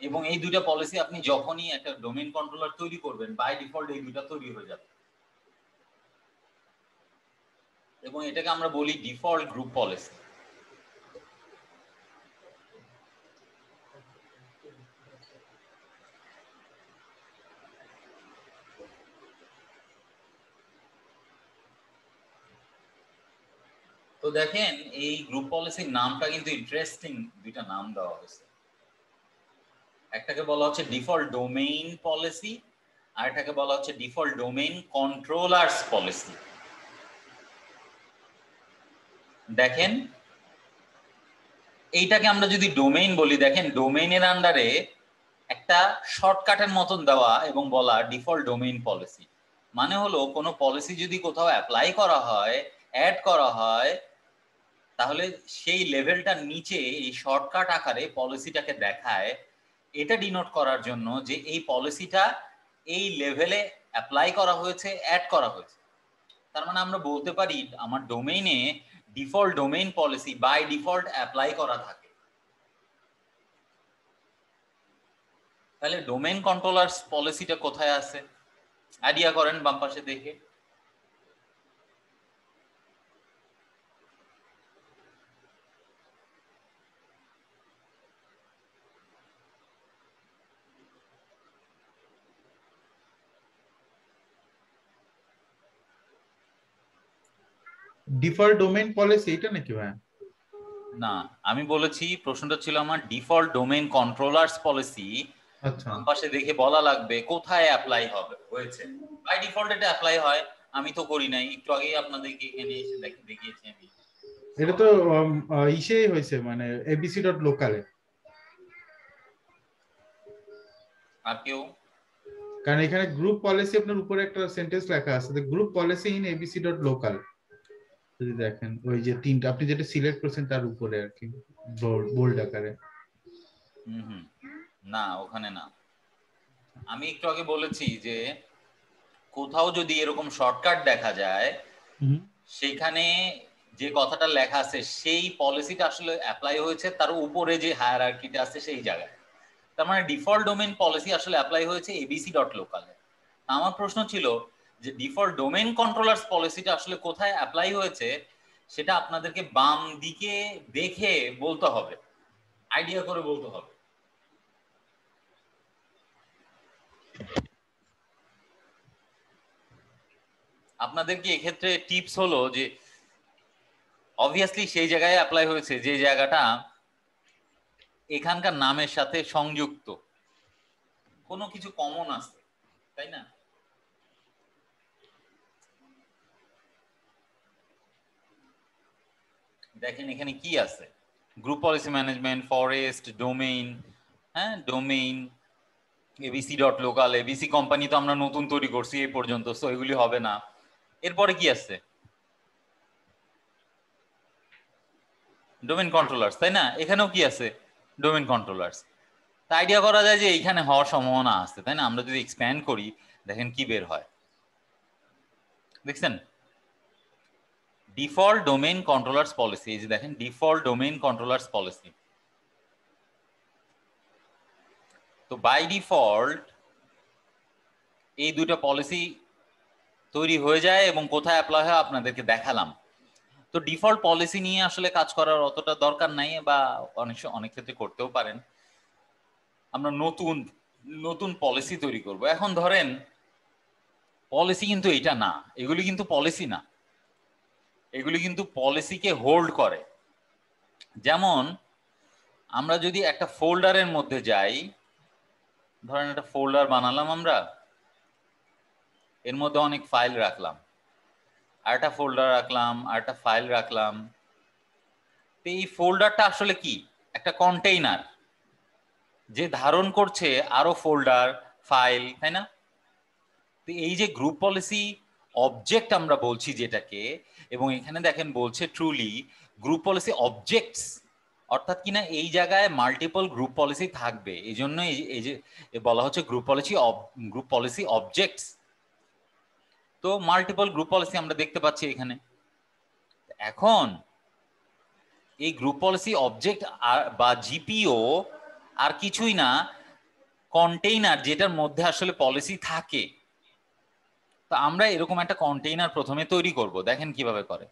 B: এবং এই দুইটা পলিসি আপনি যখনই একটা ডোমেইন কন্ট্রোলার তৈরি করবেন বাই ডিফল্ট এই দুইটা তৈরি হয়ে যাবে, এবং এটাকে আমরা বলি ডিফল্ট গ্রুপ পলিসি। তো দেখেন এই গ্রুপ পলিসির নামটা কিন্তু ইন্টারেস্টিং, দুইটা নাম দেওয়া হয়েছে। একটাকে বলা হচ্ছে ডিফল্ট ডোমেইন পলিসি আর একটাকে বলা হচ্ছে ডিফল্ট ডোমেইন কন্ট্রোলারস পলিসি। দেখেন এইটাকে আমরা যদি ডোমেইন বলি, দেখেন ডোমেইনের আন্ডারে একটা শর্টকাটের মতন দেওয়া এবং বলা ডিফল্ট ডোমেইন পলিসি, মানে হলো কোনো পলিসি যদি কোথাও অ্যাপ্লাই করা হয়, অ্যাড করা হয়, তাহলে সেই লেভেলটার নিচে এই শর্টকাট আকারে পলিসিটাকে দেখায়, এটা ডিনোট করার জন্য যে এই পলিসিটা এই লেভেলে অ্যাপ্লাই করা হয়েছে, অ্যাড করা হয়েছে। তার মানে আমরা বলতে পারি আমার ডোমেইনে default domain policy by default apply করা থাকে। তাহলে ডোমেইন কন্ট্রোলারস পলিসিটা কোথায় আছে আইডিয়া করেন বাম পাশে দেখে।
A: ডিফল্ট ডোমেইন পলিসি এটা নাকি ভাই?
B: না, আমি বলেছি প্রশ্নটা ছিল আমার ডিফল্ট ডোমেইন কন্ট্রোলারস পলিসি।
A: আচ্ছা,
B: বাম পাশে দেখে বলা লাগবে কোথায় অ্যাপ্লাই হবে হয়েছে। বাই ডিফল্ট এটা অ্যাপ্লাই হয়, আমি তো করি নাই, একটু আগেই আপনাদেরকে এখানে এসে দেখিয়েছি আমি।
A: এটা তো ইসেই হয়েছে মানে abc.local-এ।
B: আর কেউ?
A: কারণ এখানে গ্রুপ পলিসি আপনার উপরে একটা সেন্টেন্স লেখা আছে, গ্রুপ পলিসি ইন abc.local। যদি দেখেন ওই যে তিনটা আপনি যেটা সিলেক্ট করেছেন তার উপরে আর কি বোল্ড আকারে।
B: হুম, না ওখানে না। আমি একটু আগে বলেছি যে কোথাও যদি এরকম শর্টকাট দেখা যায় সেখানে যে কথাটা লেখা আছে সেই পলিসিটা আসলে অ্যাপ্লাই হয়েছে তার উপরে যে হায়ারার্কিটা আছে সেই জায়গায়। তার মানে ডিফল্ট ডোমেইন পলিসি আসলে অ্যাপ্লাই হয়েছে abc.local এ। আমার প্রশ্ন ছিল যে ডিফল্ট ডোমেইন কন্ট্রোলারস পলিসিটা আসলে কোথায় অ্যাপ্লাই হয়েছে সেটা আপনাদেরকে বাম দিকে দেখে বলতে হবে, আইডিয়া করে বলতে হবে। আপনাদের কি এক্ষেত্রে টিপস হলো যে অবভিয়াসলি সেই জায়গায় অ্যাপ্লাই হয়েছে যে জায়গাটা এখানকার নামের সাথে সংযুক্ত, কোনো কিছু কমন আছে, তাই না? দেখেন এখানে কি আছে, group policy management, forest, domain, হ্যাঁ ডোমেইন, abc.local, এবিসি কোম্পানি তো আমরা নতুন তৈরি করছি এই পর্যন্ত, সো এগুলি হবে না। এরপরে কি আছে, ডোমেইন কন্ট্রোলার্স, তাই না? এখানেও কি আছে, ডোমেইন কন্ট্রোলার্স। তা আইডিয়া করা যায় যে এইখানে হওয়ার সম্ভাবনা আছে, তাই না? আমরা যদি এক্সপ্যান্ড করি দেখেন কি বের হয়, দেখছেন ডিফল্ট ডোমেইন কন্ট্রোলার্স পলিসি, এই যে দেখেন ডিফল্ট ডোমেইন কন্ট্রোলার্স পলিসি। তো বাই ডিফল্ট এই দুইটা পলিসি তৈরি হয়ে যায় এবং কোথায় অ্যাপ্লাই হয় আপনাদেরকে দেখালাম। তো ডিফল্ট পলিসি নিয়ে আসলে কাজ করার অতটা দরকার নাই, বা অনেক ক্ষেত্রে করতেও পারেন। আমরা নতুন নতুন পলিসি তৈরি করব। এখন ধরেন পলিসি কিন্তু এটা না, এগুলি কিন্তু পলিসি না, এগুলি কিন্তু পলিসিকে হোল্ড করে। যেমন আমরা যদি একটা ফোল্ডারের মধ্যে যাই, ধরেন একটা ফোল্ডার বানালাম আমরা, এর মধ্যে অনেক ফাইল রাখলাম, আরেকটা ফোল্ডার রাখলাম, আরেকটা ফাইল রাখলাম। তো এই ফোল্ডারটা আসলে কি, একটা কন্টেইনার যে ধারণ করছে আরো ফোল্ডার, ফাইল, তাই না? তো এই যে গ্রুপ পলিসি অবজেক্ট আমরা বলছি যেটাকে, এবং এখানে দেখেন বলছে ট্রুলি গ্রুপ পলিসি অবজেক্টস, অর্থাৎ কিনা এই জায়গায় মাল্টিপল গ্রুপ পলিসি থাকবে, এই জন্য এই যে বলা হচ্ছে গ্রুপ পলিসি অবজেক্টস। তো মাল্টিপল গ্রুপ পলিসি আমরা দেখতে পাচ্ছি এখানে। এখন এই গ্রুপ পলিসি অবজেক্ট বা জিপিও আর কিছুই না, কন্টেইনার যেটার মধ্যে আসলে পলিসি থাকে। তো আমরা এরকম একটা কন্টেইনার প্রথমে তৈরি করব। দেখেন কিভাবে করে,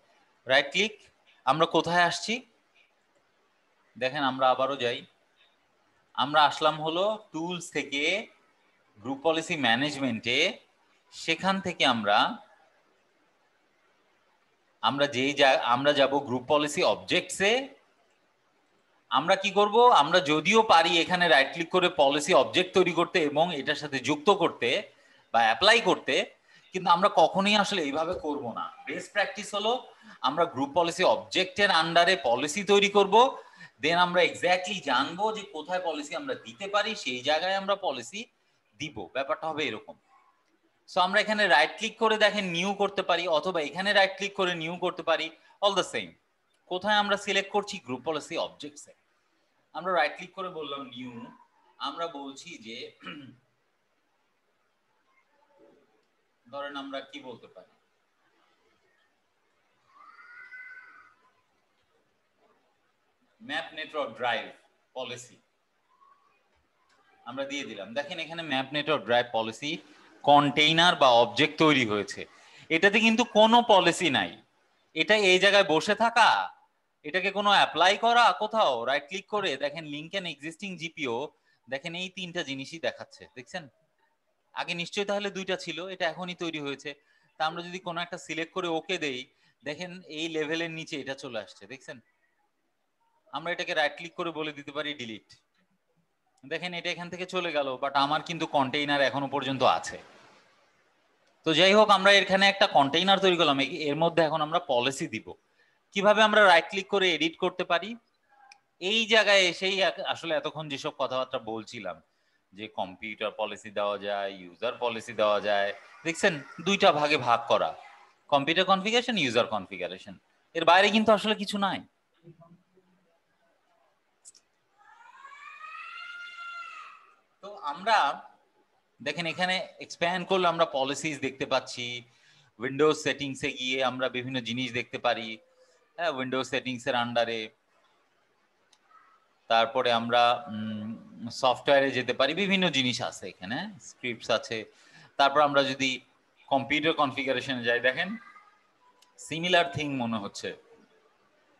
B: রাইট ক্লিক, আমরা কোথায় আসছি দেখেন, আমরা আবারও যাই, আমরা আসলাম হলো টুলস থেকে গ্রুপ পলিসি ম্যানেজমেন্টে। সেখান থেকে আমরা যাব গ্রুপ পলিসি অবজেক্টসে। আমরা কি করব, আমরা যদিও পারি এখানে রাইট ক্লিক করে পলিসি অবজেক্ট তৈরি করতে এবং এটার সাথে যুক্ত করতে বা অ্যাপ্লাই করতে, কিন্তু আমরা কখনোই আসলে এইভাবে করব না। বেস্ট প্র্যাকটিস হলো আমরা গ্রুপ পলিসি অবজেক্টের আন্ডারে পলিসি তৈরি করব, দেন আমরা এক্স্যাক্টলি জানবো যে কোথায় পলিসি আমরা দিতে পারি, সেই জায়গায় আমরা পলিসি দিব। ব্যাপারটা হবে এরকম। সো আমরা এখানে রাইট ক্লিক করে দেখেন নিউ করতে পারি, অথবা এখানে রাইট ক্লিক করে নিউ করতে পারি, অল দ্য সেম। কোথায় আমরা সিলেক্ট করছি, গ্রুপ পলিসি অবজেক্টসে আমরা রাইট ক্লিক করে বললাম নিউ। আমরা বলছি যে ধরেন আমরা কি বলতে পারি, ম্যাপ নেটওয়ার্ক ড্রাইভ পলিসি আমরা দিয়ে দিলাম। দেখেন এখানে map network drive policy container বা অবজেক্ট তৈরি হয়েছে। এটাতে কিন্তু কোনো পলিসি নাই, এটা এই জায়গায় বসে থাকা, এটাকে কোনো অ্যাপ্লাই করা কোথাও রাইট ক্লিক করে দেখেন লিংক এন্ড এক্সিস্টিং জিপিও, দেখেন এই তিনটা জিনিসই দেখাচ্ছে, দেখছেন? আগে নিশ্চয়ই তাহলে দুইটা ছিল, এটা এখনই তৈরি হয়েছে। তা আমরা যদি কোনো একটা সিলেক্ট করে ওকে দেই, দেখেন এই লেভেলের নিচে এটা চলে আসছে, দেখছেন? আমরা এটাকে রাইট ক্লিক করে বলে দিতে পারি ডিলিট, দেখেন এটা এখান থেকে চলে গেল, বাট আমার কিন্তু কন্টেইনার এখনো পর্যন্ত আছে। তো যাই হোক, আমরা এখানে একটা কন্টেইনার তৈরি করলাম, এর মধ্যে এখন আমরা পলিসি দিব। কিভাবে আমরা রাইট ক্লিক করে এডিট করতে পারি, এই জায়গায় এসেই আসলে এতক্ষণ যেসব কথাবার্তা বলছিলাম, যে কম্পিউটার পলিসি দেওয়া যায়, ইউজার পলিসি দেওয়া যায়, দেখছেন দুইটা ভাগে ভাগ করা, কম্পিউটার কনফিগারেশন, ইউজার কনফিগারেশন, এর বাইরে কিন্তু আসলে কিছু নাই। তো আমরা দেখেন এখানে এক্সপ্যান্ড করলে আমরা পলিসিজ দেখতে পাচ্ছি। উইন্ডোজ সেটিংসে গিয়ে আমরা বিভিন্ন জিনিস দেখতে পারি, হ্যাঁ উইন্ডোজ সেটিংস এর আন্ডারে। তারপরে আমরা সফটওয়্যারে যেতে পারি, বিভিন্ন জিনিস আছে এখানে, স্ক্রিপ্টস আছে। তারপর আমরা যদি কম্পিউটার কনফিগারেশনে যাই, দেখেন সিমিলার থিং মনে হচ্ছে,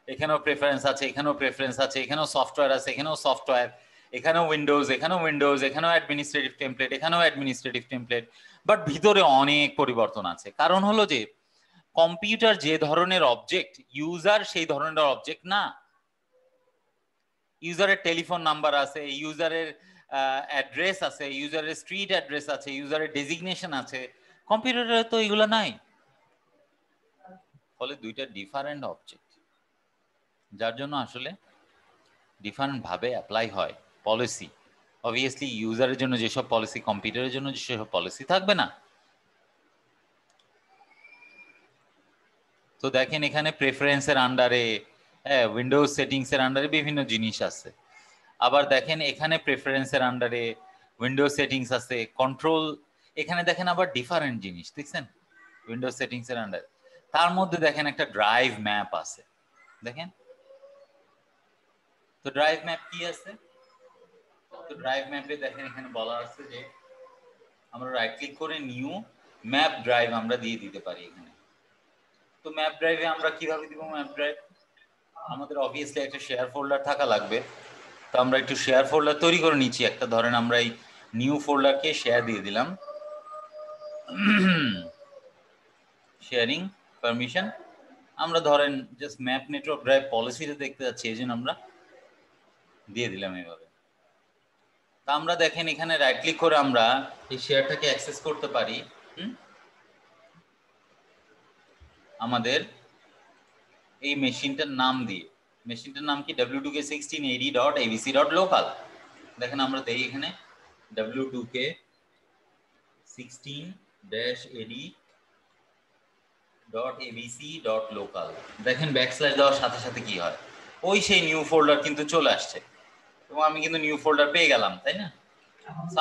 B: এখানেও প্রেফারেন্স আছে, এখানেও প্রেফারেন্স আছে, এখানেও সফটওয়্যার আছে, এখানেও সফটওয়্যার, এখানেও উইন্ডোজ, এখানেও উইন্ডোজ, এখানেও অ্যাডমিনিস্ট্রেটিভ টেমপ্লেট, এখানেও অ্যাডমিনিস্ট্রেটিভ টেমপ্লেট। বাট ভিতরে অনেক পরিবর্তন আছে, কারণ হলো যে কম্পিউটার যে ধরনের অবজেক্ট, ইউজার সেই ধরনের অবজেক্ট না। ইউজারের টেলিফোন নাম্বার আছে, ইউজারের অ্যাড্রেস আছে, ইউজারের স্ট্রিট অ্যাড্রেস আছে, ইউজারের ডেজিগনেশন আছে। কম্পিউটারে তো এগুলো নাই। ফলে দুইটা ডিফারেন্ট অবজেক্ট, যার জন্য আসলে ডিফারেন্ট ভাবে অ্যাপ্লাই হয় পলিসি। অবভিয়াসলি ইউজারের জন্য যেসব পলিসি, কম্পিউটারের জন্য যেসব পলিসি থাকবে না। তো দেখেন এখানে প্রেফারেন্সের আন্ডারে, উইন্ডোজ সেটিংস এর আন্ডারে বিভিন্ন জিনিস আছে। আবার দেখেন এখানে প্রেফারেন্সের আন্ডারে উইন্ডোজ সেটিংস আছে, কন্ট্রোল। এখানে দেখেন আবার ডিফারেন্ট জিনিস দেখছেন উইন্ডোজ সেটিংস এর আন্ডারে। তার মধ্যে দেখেন একটা ড্রাইভ ম্যাপ আছে, দেখেন তো ড্রাইভ ম্যাপ কি আছে। তো ড্রাইভ ম্যাপে দেখেন এখানে বলা আছে যে আমরা রাইট ক্লিক করে নিউ ম্যাপ ড্রাইভ আমরা দিয়ে দিতে পারি এখানে। তো ম্যাপ ড্রাইভে আমরা কিভাবে দিব ম্যাপ ড্রাইভ? আমাদের অবভিয়াসলি একটা শেয়ার ফোল্ডার থাকা লাগবে। তো আমরা একটু শেয়ার ফোল্ডার তৈরি করে নিচ্ছি একটা। ধরেন আমরা এই নিউ ফোল্ডারকে শেয়ার দিয়ে দিলাম, শেয়ারিং পারমিশন। আমরা ধরেন জাস্ট ম্যাপ নেটওয়ার্ক ড্রাইভ পলিসিটা দেখতে যাচ্ছি, এই জন্য আমরা দিয়ে দিলাম এইভাবে। তা আমরা দেখেন এখানে রাইট ক্লিক করে আমরা এই শেয়ারটাকে অ্যাক্সেস করতে পারি আমাদের এই মেশিনটার নাম দিয়ে। মেশিনটার নাম কি? w2k16ad.abc.local। দেখেন আমরা দেই এখানে w2k16-ad.abc.local। দেখেন ব্যাকস্ল্যাশ দেওয়ার সাথে সাথে কি হয়, ওই সেই নিউ ফোল্ডার কিন্তু চলে আসছে এবং আমি কিন্তু নিউ ফোল্ডার পেয়ে গেলাম, তাই না?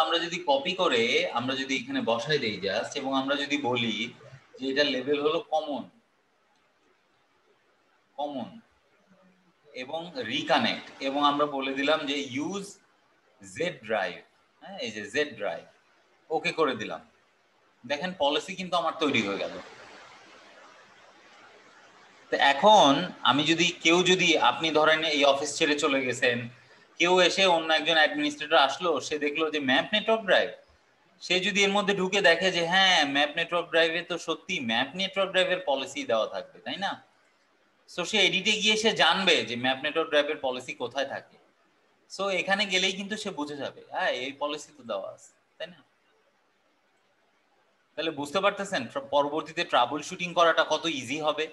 B: আমরা যদি কপি করে আমরা যদি এখানে বসাই দেই জাস্ট, এবং আমরা যদি বলি যে এটা লেভেল হলো কমন এবং রিকানেক্ট, এবং আমরা বলে দিলাম যে ইউজ জেড ড্রাইভ, হ্যাঁ এই যে জেড ড্রাইভ, ওকে করে দিলাম। দেখেন পলিসি কিন্তু আমার তৈরি হয়ে গেল। তো এখন আমি যদি আপনি ধরেন এই অফিস ছেড়ে চলে গেছেন, কেউ এসে অন্য একজন অ্যাডমিনিস্ট্রেটর আসলো, সে দেখলো যে ম্যাপ নেটওয়ার্ক ড্রাইভ, সে যদি এর মধ্যে ঢুকে দেখে যে হ্যাঁ ম্যাপ নেটওয়ার্ক ড্রাইভে তো সত্যি ম্যাপ নেটওয়ার্ক ড্রাইভের পলিসি দেওয়া থাকবে, তাই না? সো সে এডিটে গিয়ে সে জানবে যে ম্যাপ নেটওয়ার্ক ড্রাইভের পলিসি কোথায় থাকে। সো এখানে গেলেই কিন্তু সে বুঝে যাবে হ্যাঁ এই পলিসি তো দেওয়া আছে, তাই না? তাহলে বুঝতে পারতেছেন পরবর্তীতে ট্রাবল শুটিং করাটা কত ইজি হবে।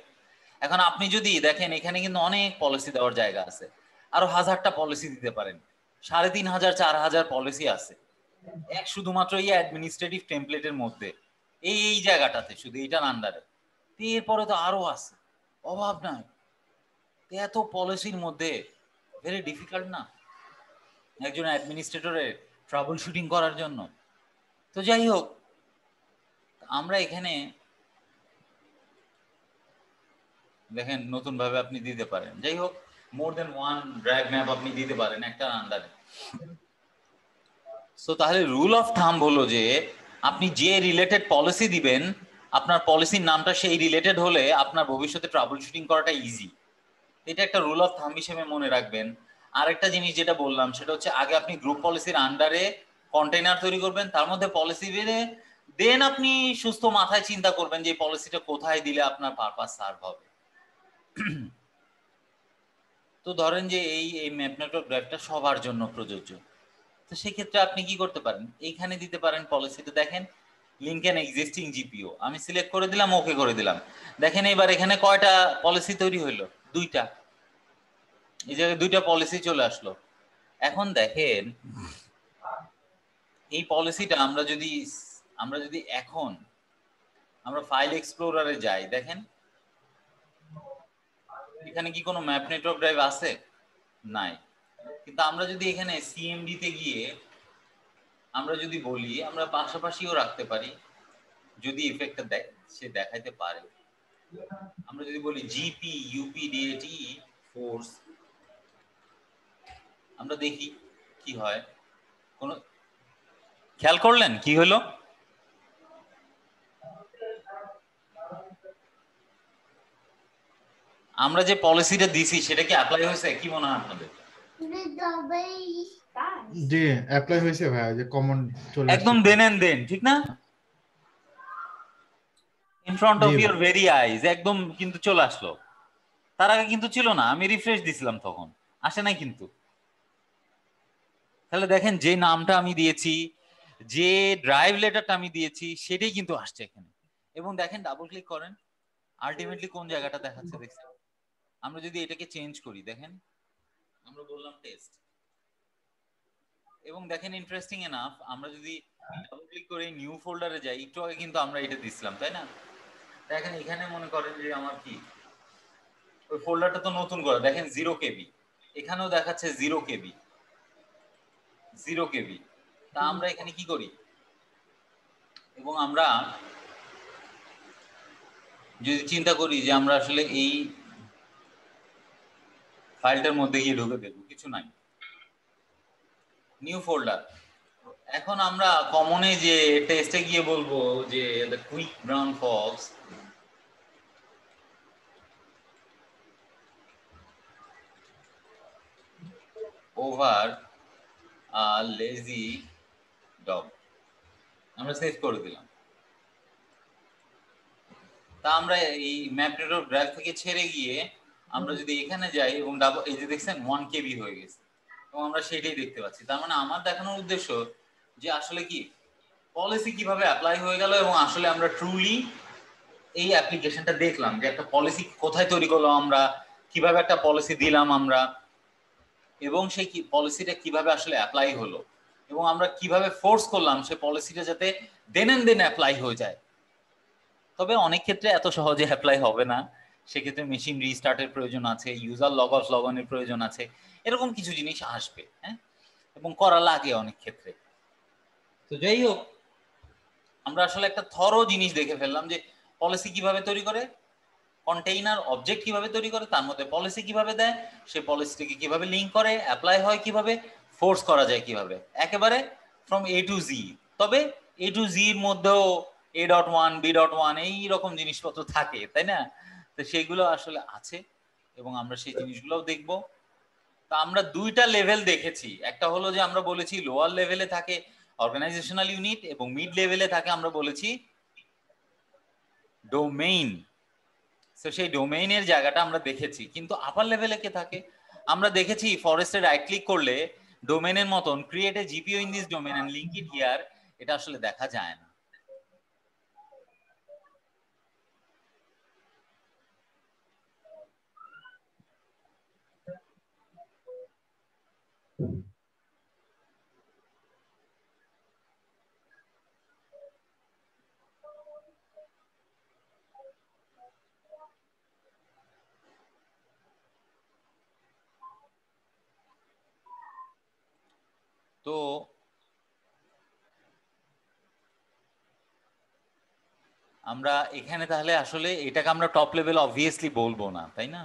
B: এখন আপনি যদি দেখেন এখানে কিন্তু অনেক পলিসি দেওয়ার জায়গা আছে, আরো হাজারটা পলিসি দিতে পারেন, 3500 4000 পলিসি আছে এক শুধুমাত্র এই অ্যাডমিনিস্ট্রেটিভ টেমপ্লেটের মধ্যে, এই জায়গাটাতে শুধু এইটার আন্ডারে। এরপরে তো আরো আছে, অভাব নাই। এত পলিসির মধ্যে ভেরি ডিফিকাল্ট না একজন অ্যাডমিনিস্ট্রেটরের ট্রাবল শুটিং করার জন্য। তো যাই হোক, আমরা এখানে দেখেন নতুন ভাবে আপনি দিতে পারেন, যাই হোক মোর দেন ওয়ান ড্রাইভ ম্যাপ আপনি দিতে পারেন একটা আন্ডারে। সো তাহলে রুল অফ থাম্ব হলো যে আপনি যে রিলেটেড পলিসি দিবেন, আপনার পলিসির নামটা সেই রিলেটেড হলে আপনার ভবিষ্যতে ট্রাবল শুটিং করাটা ইজি। এটা একটা রুল অফ থাম্ব হিসেবে মনে রাখবেন। আরেকটা জিনিস যেটা বললাম সেটা হচ্ছে আগে আপনি গ্রুপ পলিসির আন্ডারে কন্টেইনার তৈরি করবেন, তার মধ্যে পলিসি বেড়ে দেন আপনি সুস্থ মাথায় চিন্তা করবেন যে পলিসিটা কোথায় দিলে আপনার পারপাস সার্ভ হবে। তো ধরেন যে এই ম্যাপ নেটওয়ার্ক ড্রাইভটা সবার জন্য প্রযোজ্য। তো সেই ক্ষেত্রে আপনি কি করতে পারেন, এইখানে দিতে পারেন পলিসিটা। দেখেন লিঙ্ক এন এক্সিস্টিং জিপিও আমি সিলেক্ট করে দিলাম, ওকে করে দিলাম। দেখেন এবার এখানে কয়টা পলিসি তৈরি হইলো? দুইটা। এই জায়গায় দুইটা পলিসি চলে আসলো। এখন দেখেন এই পলিসিটা আমরা যদি এখন আমরা ফাইল এক্সপ্লোরারে যাই, দেখেন এখানে কি কোনো ম্যাপ নেটওয়ার্ক ড্রাইভ আছে? নাই। কিন্তু আমরা যদি এখানে সিএমডি তে গিয়ে আমরা যদি বলি, আমরা পাশাপাশিও রাখতে পারি যদি ইফেক্টটা সে দেখাইতে পারে। আমরা যদি বলি জিপি ইউপিডিএটি ফোর্স, আমরা দেখি কি হয়। কোন খেয়াল করলেন কি হলো? আমরা যে পলিসিটা দিছি সেটা কি অ্যাপ্লাই হয়েছে? কি মনে হয় আপনাদের?
A: জি অ্যাপ্লাই হয়েছে ভাই, যে কমন চলে
B: একদম দেন এন্ড দেন, ঠিক না? In front of your very eyes একদম কিন্তু চলে আসলো। তার আগে কিন্তু ছিল না, আমি রিফ্রেশ দিছিলাম তখন আসে নাই কিন্তু। তাহলে দেখেন যে নামটা আমি দিয়েছি, যে ড্রাইভ লেটারটা আমি দিয়েছি, সেটাই কিন্তু আসছে এখানে। এবং দেখেন ডাবল ক্লিক করেন, আলটিমেটলি কোন জায়গাটা দেখাচ্ছে দেখছেন। আমরা যদি এটাকে চেঞ্জ করি, দেখেন আমরা বললাম টেস্ট, এবং দেখেন ইন্টারেস্টিং এনাফ আমরা যদি ডাবল ক্লিক করে নিউ ফোল্ডারে যাই, একটু আগে কিন্তু আমরা এটা দিছিলাম, তাই না? দেখেন এখানে মনে করেন যে আমার কি ওই ফোল্ডারটা তো নতুন করা, দেখেন 0 কেবি, এখানেও দেখাচ্ছে 0 কেবি, 0 কেবি। তা আমরা এখানে কি করি, এবং আমরা যদি চিন্তা করি যে আমরা আসলে এই ফাইলটার মধ্যে গিয়ে ঢুকে দেবো, কিছু নাই, নিউ ফোল্ডার। এখন আমরা কমনে যে টেস্টে গিয়ে বলবো যে the quick brown Fox over lazy dog, আমরা সেভ করে দিলাম। তা আমরা এই ম্যাপ নেটওয়ার্ক ড্রাইভ থেকে ছেড়ে গিয়ে আমরা যদি এখানে যাই এবং এই যে দেখছেন 1 কেবি হয়ে গেছে, এবং আমরা সেটাই দেখতে পাচ্ছি। তার মানে আমার দেখানোর উদ্দেশ্য যে আসলে কি পলিসি কিভাবে অ্যাপ্লাই হয়ে গেল, এবং আসলে আমরা ট্রুলি এই অ্যাপ্লিকেশনটা দেখলাম যে একটা পলিসি কোথায় তৈরি করলাম আমরা, কিভাবে একটা পলিসি দিলাম আমরা, এবং সেই পলিসিটা কিভাবে আসলে অ্যাপ্লাই হলো, এবং আমরা কিভাবে ফোর্স করলাম সেই পলিসিটা যাতে দেন এন্ড দেন অ্যাপ্লাই হয়ে যায়। তবে অনেক ক্ষেত্রে এত সহজে অ্যাপ্লাই হবে না, সেক্ষেত্রে মেশিন রিস্টার্টের প্রয়োজন আছে, ইউজার লগ অফ লগ অনের প্রয়োজন আছে, এরকম কিছু জিনিস আসবে, হ্যাঁ, এবং করা লাগে অনেক ক্ষেত্রে। তো যাই হোক, আমরা আসলে একটা থরো জিনিস দেখে ফেললাম যে পলিসি কিভাবে তৈরি করে, কন্টেইনার অবজেক্ট কিভাবে তৈরি করে, তার মধ্যে পলিসি কিভাবে দেয়, সেই পলিসিটিকে কিভাবে লিঙ্ক করে, অ্যাপ্লাই হয় কিভাবে, ফোর্স করা যায় কিভাবে, একেবারে ফ্রম এ টু জি। তবে এ টু জি এর মধ্যেও A.1 B.1 এই রকম জিনিসপত্র থাকে, তাই না? তো সেইগুলো আসলে আছে, এবং আমরা সেই জিনিসগুলোও দেখব। তা আমরা দুইটা লেভেল দেখেছি, একটা হলো যে আমরা বলেছি লোয়ার লেভেলে থাকে অর্গানাইজেশনাল ইউনিট, এবং মিড লেভেলে থাকে আমরা বলেছি ডোমেইন। তো সেই ডোমেইনের জায়গাটা আমরা দেখেছি, কিন্তু আপার লেভেলে কে থাকে আমরা দেখেছি ফরেস্টে রাইট ক্লিক করলে ডোমেইনের মতন create a GPO in this domain and link it here, এটা আসলে দেখা যায় না। তো আমরা এখানে তাহলে আসলে এটাকে আমরা টপ লেভেল অবভিয়াসলি বলবো না, তাই না?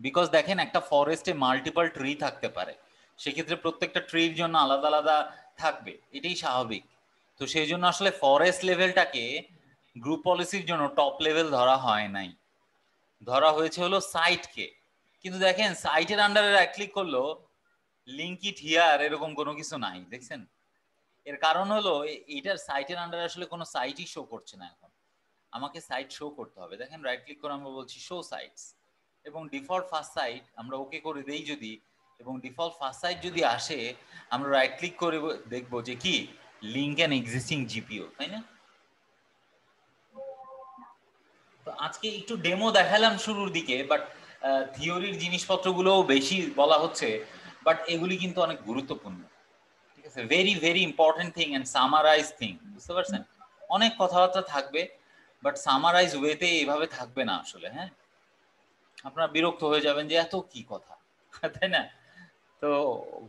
B: বিকজ দেখেন একটা ফরেস্টে মাল্টিপল ট্রি থাকতে পারে, সেক্ষেত্রে প্রত্যেকটা ট্রির জন্য আলাদা আলাদা থাকবে, এটাই স্বাভাবিক। তো সেই জন্য আসলে ফরেস্ট লেভেলটাকে গ্রুপ পলিসির জন্য টপ লেভেল ধরা হয় নাই, ধরা হয়েছে হলো সাইটকে। কিন্তু দেখেন সাইটের আন্ডারে রাইট ক্লিক করলো লিংক ইট হিয়ার এরকম কোনো কিছু নাই, দেখছেন? এর কারণ হলো এইটার সাইটের আন্ডারে আসলে কোনো সাইটই শো করছে না। এখন আমাকে সাইট শো করতে হবে, দেখেন রাইট ক্লিক করে আমরা বলছি শো সাইটস, এবং ডিফল্ট ফার্স্ট সাইট আমরা ওকে করে দেই যদি, এবং ডিফল্ট ফার্স্ট সাইট যদি আসে আমরা রাইট ক্লিক করে দেখবো যে কি লিংক অ্যান এক্সিস্টিং জিপিও, তাই না? তো আজকে একটু ডেমো দেখালাম শুরুর দিকে, বাট থিওরির জিনিসপত্রগুলো বেশি বলা হচ্ছে, বাট এগুলি কিন্তু অনেক গুরুত্বপূর্ণ, ঠিক আছে? Very very important thing and summarise thing, বুঝতে পারছেন? অনেক কথাবার্তা থাকবে, বাট সামারাইজ ওয়েতে এইভাবে থাকবে না আসলে, হ্যাঁ, আপনারা বিরক্ত হয়ে যাবেন যে এত কি কথা, তাই না? তো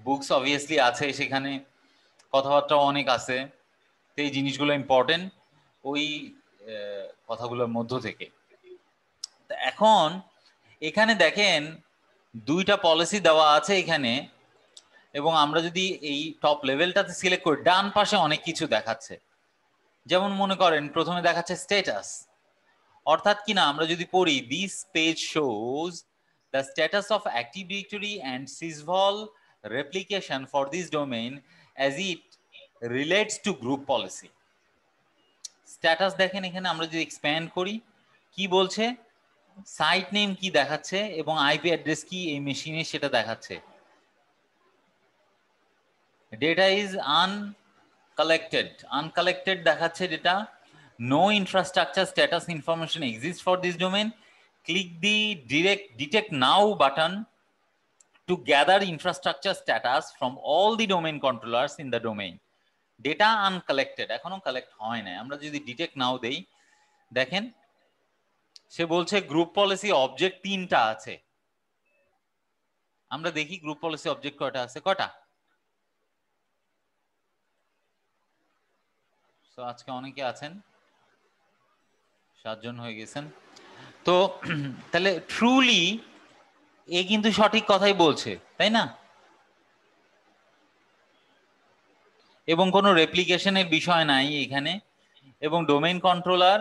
B: বুকস অবভিয়াসলি আছে, সেখানে কথাবার্তাও অনেক আছে, তো এই জিনিসগুলো ইম্পর্টেন্ট ওই কথাগুলোর মধ্য থেকে। এখন এখানে দেখেন দুইটা পলিসি দেওয়া আছে এখানে, এবং আমরা যদি এই টপ লেভেলটাতে সিলেক্ট করি ডান পাশে অনেক কিছু দেখাচ্ছে। যেমন মনে করেন প্রথমে দেখাচ্ছে স্ট্যাটাস, অর্থাৎ কিনা আমরা যদি পড়ি this page shows the status of active directory and sysvol replication for this domain as it relates to group policy। Status দেখেন এখানে আমরা যদি এক্সপ্যান্ড করি কি বলছে, সাইট নেম কি দেখাচ্ছে এবং আইপি অ্যাড্রেস কি এই মেশিনে সেটা দেখাচ্ছে। ডেটা ইজ আনকালেক্টেড দেখাচ্ছে data. No infrastructure status information exist for this domain. Click the detect now button to gather infrastructure status from all the domain controllers in the domain. Data uncollected, এখনো collect হয় না। আমরা যদি detect নাও দেই, দেখেন সে বলছে group policy object 3টা আছে। আমরা দেখি গ্রুপ পলিসি অবজেক্ট কয়টা আছে, কয়টা? সো আজকে অনেকে আছেন, 7 জন হয়ে গেছেন। তো তাহলে ট্রুলি এ কিন্তু সঠিক কথাই বলছে, তাই না? এবং কোনো রেপ্লিকেশনের বিষয় নাই এখানে, এবং domain controller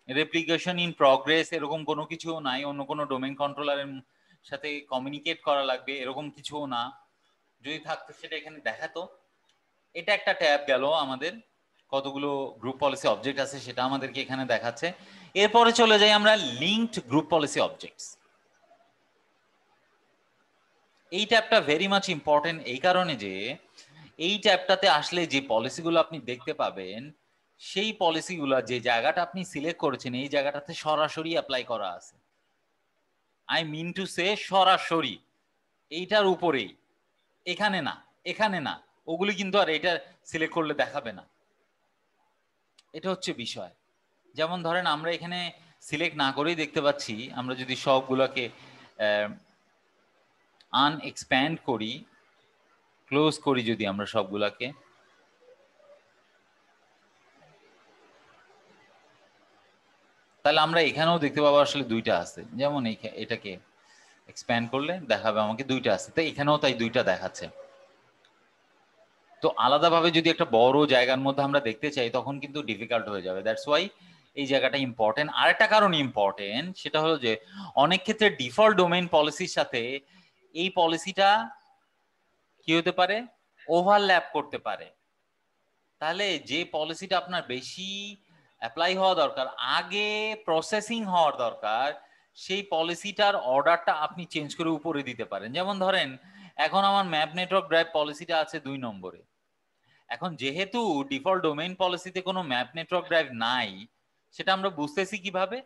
B: replication in progress এরকম কোনো কিছুও নাই, অন্য কোনো ডোমেইন কন্ট্রোলারের সাথে কমিউনিকেট করা লাগবে এরকম কিছুও না। যদি থাকতো সেটা এখানে দেখাতো। এটা একটা ট্যাব গেল, আমাদের কতগুলো গ্রুপ পলিসি অবজেক্ট আছে সেটা আমাদেরকে এখানে দেখাচ্ছে। এরপরে চলে যাই আমরা লিঙ্কড গ্রুপ পলিসি অবজেক্টস। এই ট্যাবটা ভেরি মাচ ইম্পর্টেন্ট এই কারণে যে এই ট্যাবটাতে আসলে যে পলিসিগুলো আপনি দেখতে পাবেন, সেই পলিসিগুলো যে জায়গাটা আপনি সিলেক্ট করেছেন এই জায়গাটাতে সরাসরি অ্যাপ্লাই করা আছে। আই মিন টু সে সরাসরি এইটার উপরেই, এখানে না, এখানে না, ওগুলি কিন্তু আর এটা সিলেক্ট করলে দেখাবে না। এটা হচ্ছে বিষয়। যেমন ধরেন আমরা এখানে সিলেক্ট না করেই দেখতে পাচ্ছি, আমরা যদি সবগুলোকে আনএক্সপ্যান্ড করি, ক্লোজ করি যদি আমরা সবগুলাকে, তাহলে আমরা এখানেও দেখতে পাবো আসলে 2টা আছে। যেমন এটাকে এক্সপ্যান্ড করলে দেখাবে আমাকে 2টা আছে, তাই এখানেও তাই 2টা দেখাচ্ছে। তো আলাদাভাবে যদি একটা বড় জায়গার মধ্যে আমরা দেখতে চাই তখন কিন্তু ডিফিকাল্ট হয়ে যাবে। দ্যাটস ওয়াই এই জায়গাটা ইম্পর্টেন্ট। আরেকটা কারণ ইম্পর্টেন্ট, সেটা হলো যে অনেক ক্ষেত্রে ডিফল্ট ডোমেইন পলিসির সাথে এই পলিসিটা কি হতে পারে, ওভারল্যাপ করতে পারে। তাহলে যে পলিসিটা আপনার বেশি অ্যাপ্লাই হওয়া দরকার, আগে প্রসেসিং হওয়ার দরকার, সেই পলিসিটার অর্ডারটা আপনি চেঞ্জ করে উপরে দিতে পারেন। যেমন ধরেন এখন আমার ম্যাপ নেটওয়ার্ক ড্রাইভ পলিসিটা আছে 2 নম্বরে। এখন যেহেতু ডিফল্ট ডোমেইন পলিসিতে কোনো ম্যাপ নেটওয়ার্ক ড্রাইভ নাই, সেটা আমরা বুঝতেছি কিভাবে?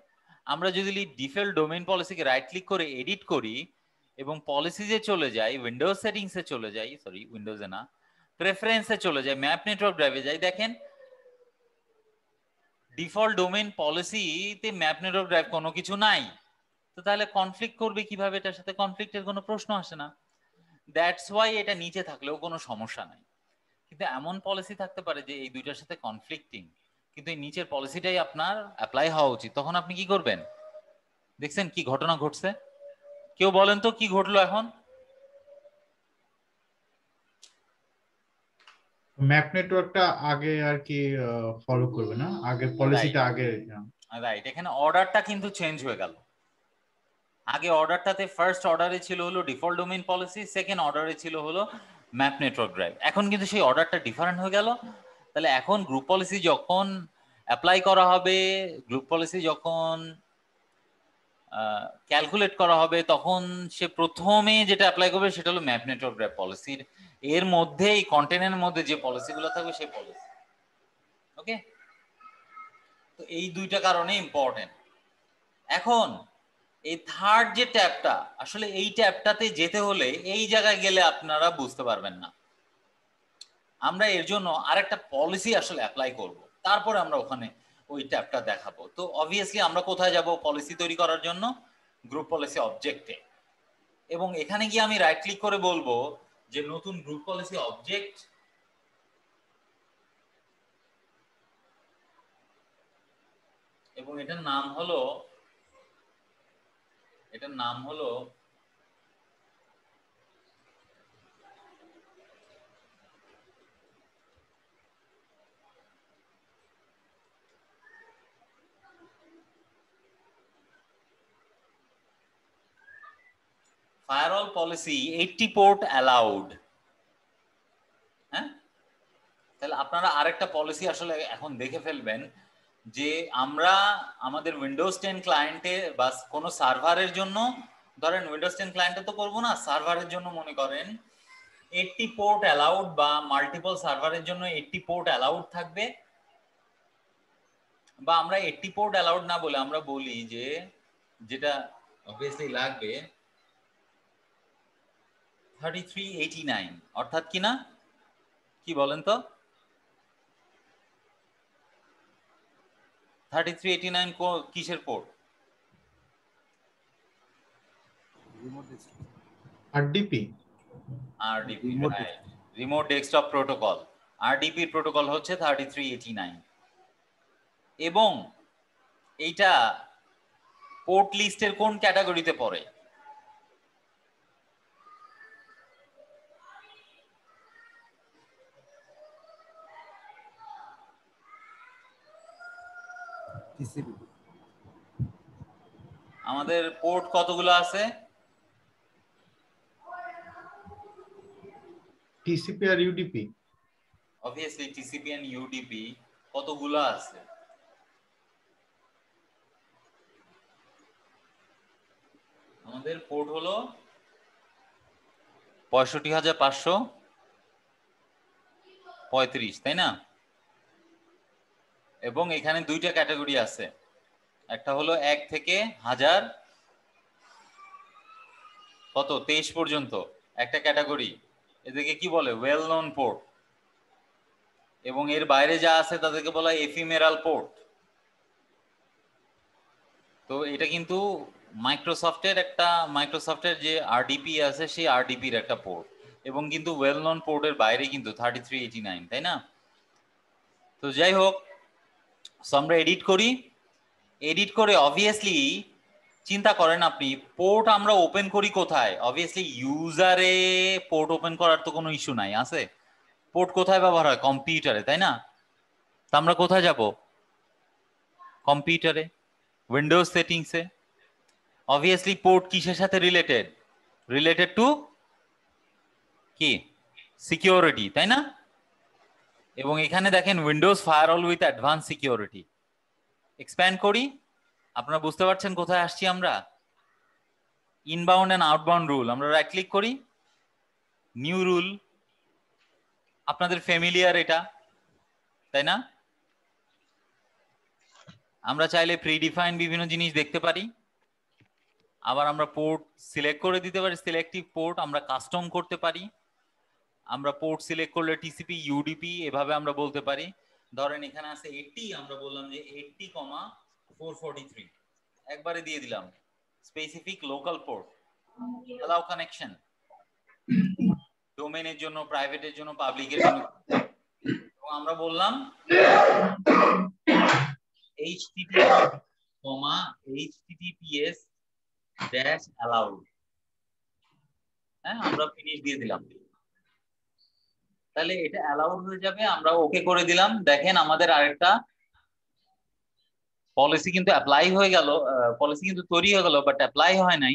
B: আমরা যদি ডিফল্ট ডোমেইন পলিসিকে রাইট ক্লিক করে এডিট করি এবং পলিসিজে চলে যাই, উইন্ডোজ সেটিংসে চলে যাই, সরি উইন্ডোজে না, প্রেফারেন্সে চলে যাই, ম্যাপ নেটওয়ার্ক ড্রাইভে যাই, দেখেন ডিফল্ট ডোমেইন পলিসিতে ম্যাপ নেটওয়ার্ক ড্রাইভ কোনো কিছু নাই। তো তাহলে কনফ্লিক্ট করবে কিভাবে? এটার সাথে কনফ্লিক্টের কোনো প্রশ্ন আসে না। দ্যাটস ওয়াই এটা নিচে থাকলেও কোনো সমস্যা নাই। কিন্তু এমন পলিসি থাকতে পারে যে এই দুইটার সাথে কনফ্লিক্টিং, কিন্তু এই নিচের পলিসিটাই আপনার অ্যাপ্লাই হওয়া উচিত। তখন আপনি কি করবেন? দেখছেন কি ঘটনা ঘটছে? কেউ বলেন তো কি ঘটলো এখন?
A: ম্যাপ নেটওয়ার্কটা আগে আর কি ফলো করবে না, আগে পলিসিটা আগে।
B: রাইট, এখানে অর্ডারটা কিন্তু চেঞ্জ হয়ে গেল। আগে অর্ডারটাতে ফার্স্ট অর্ডারে ছিল হলো ডিফল্ট ডোমেইন পলিসি, সেকেন্ড অর্ডারে ছিল হলো ম্যাপ নেটওয়ার্ক ড্রাইভ। এখন কিন্তু সেই অর্ডারটা ডিফারেন্ট হয়ে গেল। তাহলে এখন গ্রুপ পলিসি যখন অ্যাপ্লাই করা হবে, গ্রুপ পলিসি যখন ক্যালকুলেট করা হবে, তখন সে প্রথমে যেটা অ্যাপ্লাই করবে সেটা হলো ম্যাপ নেটওয়ার্ক ড্রাইভ পলিসির এর মধ্যে, এই কন্টেন্টের মধ্যে যে পলিসিগুলো থাকবে সেই পলিসি। ওকে, তো এই দুইটা কারণে ইম্পর্টেন্ট। এখন এই থার্ড যে ট্যাবটা, আসলে এই ট্যাবটাতে যেতে হলে এই জায়গায় গেলে আপনারা বুঝতে পারবেন না। আমরা এর জন্য আরেকটা পলিসি আসলে অ্যাপ্লাই করব, তারপরে আমরা ওখানে ওই ট্যাবটা দেখাবো। তো অবভিয়াসলি আমরা কোথায় যাব পলিসি তৈরি করার জন্য? গ্রুপ পলিসি অবজেক্টে। এবং এখানে গিয়ে আমি রাইট ক্লিক করে বলবো যে নতুন গ্রুপ পলিসি অবজেক্ট, এবং এটার নাম হলো ফায়ারওয়াল পলিসি 80 পোর্ট অ্যালাউড। হ্যাঁ, তাহলে আপনারা আরেকটা পলিসি আসলে এখন দেখে ফেলবেন যে আমরা আমাদের উইন্ডোজ 10 ক্লায়েন্টে বা কোনো সার্ভারের জন্য, ধরেন উইন্ডোজ 10 ক্লায়েন্টে তো করবো না, সার্ভারের জন্য মনে করেন 80 পোর্ট অ্যালাউড বা মাল্টিপল সার্ভারের জন্য 80 পোর্ট অ্যালাউড থাকবে, বা আমরা 80 পোর্ট অ্যালাউড না বলে আমরা বলি যে যেটা অবভিয়াসলি লাগবে 3389, অর্থাৎ কি না, কি বলেন তো? 3389 কিসের port?
A: RDP.
B: RDP, right, remote desktop protocol. RDP protocol হচ্ছে 3389, এবং এইটা পোর্ট লিস্টের কোন ক্যাটাগরিতে পড়ে? আমাদের পোর্ট কতগুলো আছে?
A: টিসিপি আর UDP.
B: Obviously TCP and UDP কতগুলো আছে? আমাদের পোর্ট হলো 65,535, তাই না? এবং এখানে দুইটা ক্যাটাগরি আছে, একটা হলো 1 থেকে 1000 কত 23 পর্যন্ত একটা ক্যাটাগরি, এদেরকে কি বলে? Well known port. এবং এর বাইরে যা আছে তাদেরকে বলা হয় এফিমেরাল পোর্ট। তো এটা কিন্তু মাইক্রোসফটের যে আরডিপি আছে সেই আরডিপির একটা পোর্ট, এবং কিন্তু ওয়েল নোন পোর্টের বাইরে কিন্তু 3389, তাই না? তো যাই হোক, আমরা এডিট করে অবভিয়াসলি চিন্তা করেন আপনি, পোর্ট আমরা ওপেন করি কোথায়? অবভিয়াসলি ইউজারে পোর্ট ওপেন করার তো কোনো ইস্যু নাই, আছে? পোর্ট কোথায় ব্যবহার হয়? কম্পিউটারে, তাই না? তো আমরা কোথায় যাব? কম্পিউটারে, উইন্ডোজ সেটিংসে। অবভিয়াসলি পোর্ট কিসের সাথে রিলেটেড টু কি? সিকিউরিটি, তাই না? এবং এখানে দেখেন Windows firewall with advance security. Expand করি, আপনারা বুঝতে পারছেন কোথায় আসছি আমরা? Inbound and outbound rule. আমরা রাইট ক্লিক করি, নিউ রুল। আপনাদের ফ্যামিলিয়ার এটা, তাই না? আমরা চাইলে প্রিডিফাইন বিভিন্ন জিনিস দেখতে পারি, আবার আমরা পোর্ট সিলেক্ট করে দিতে পারি, সিলেক্টিভ পোর্ট আমরা কাস্টম করতে পারি। আমরা পোর্ট সিলেক্ট করলে টিসিপি ইউডিপি এভাবে আমরা বলতে পারি। ধরেন এখানে আছে 80, আমরা বললাম যে 80,443 একবারে দিয়ে দিলাম। Specific local port, allow connection, ডোমেইনের জন্য, প্রাইভেটের জন্য, পাবলিকের জন্য। এবং আমরা বললাম https-allowed, হ্যাঁ, আমরা ফিনিশ দিয়ে দিলাম। তাহলে এটা অ্যালাউড হয়ে যাবে, আমরা ওকে করে দিলাম। দেখেন আমাদের আরেকটা পলিসি কিন্তু অ্যাপ্লাই হয়ে গেল, পলিসি কিন্তু তৈরি হয়ে গেল, বাট অ্যাপ্লাই হয় নাই।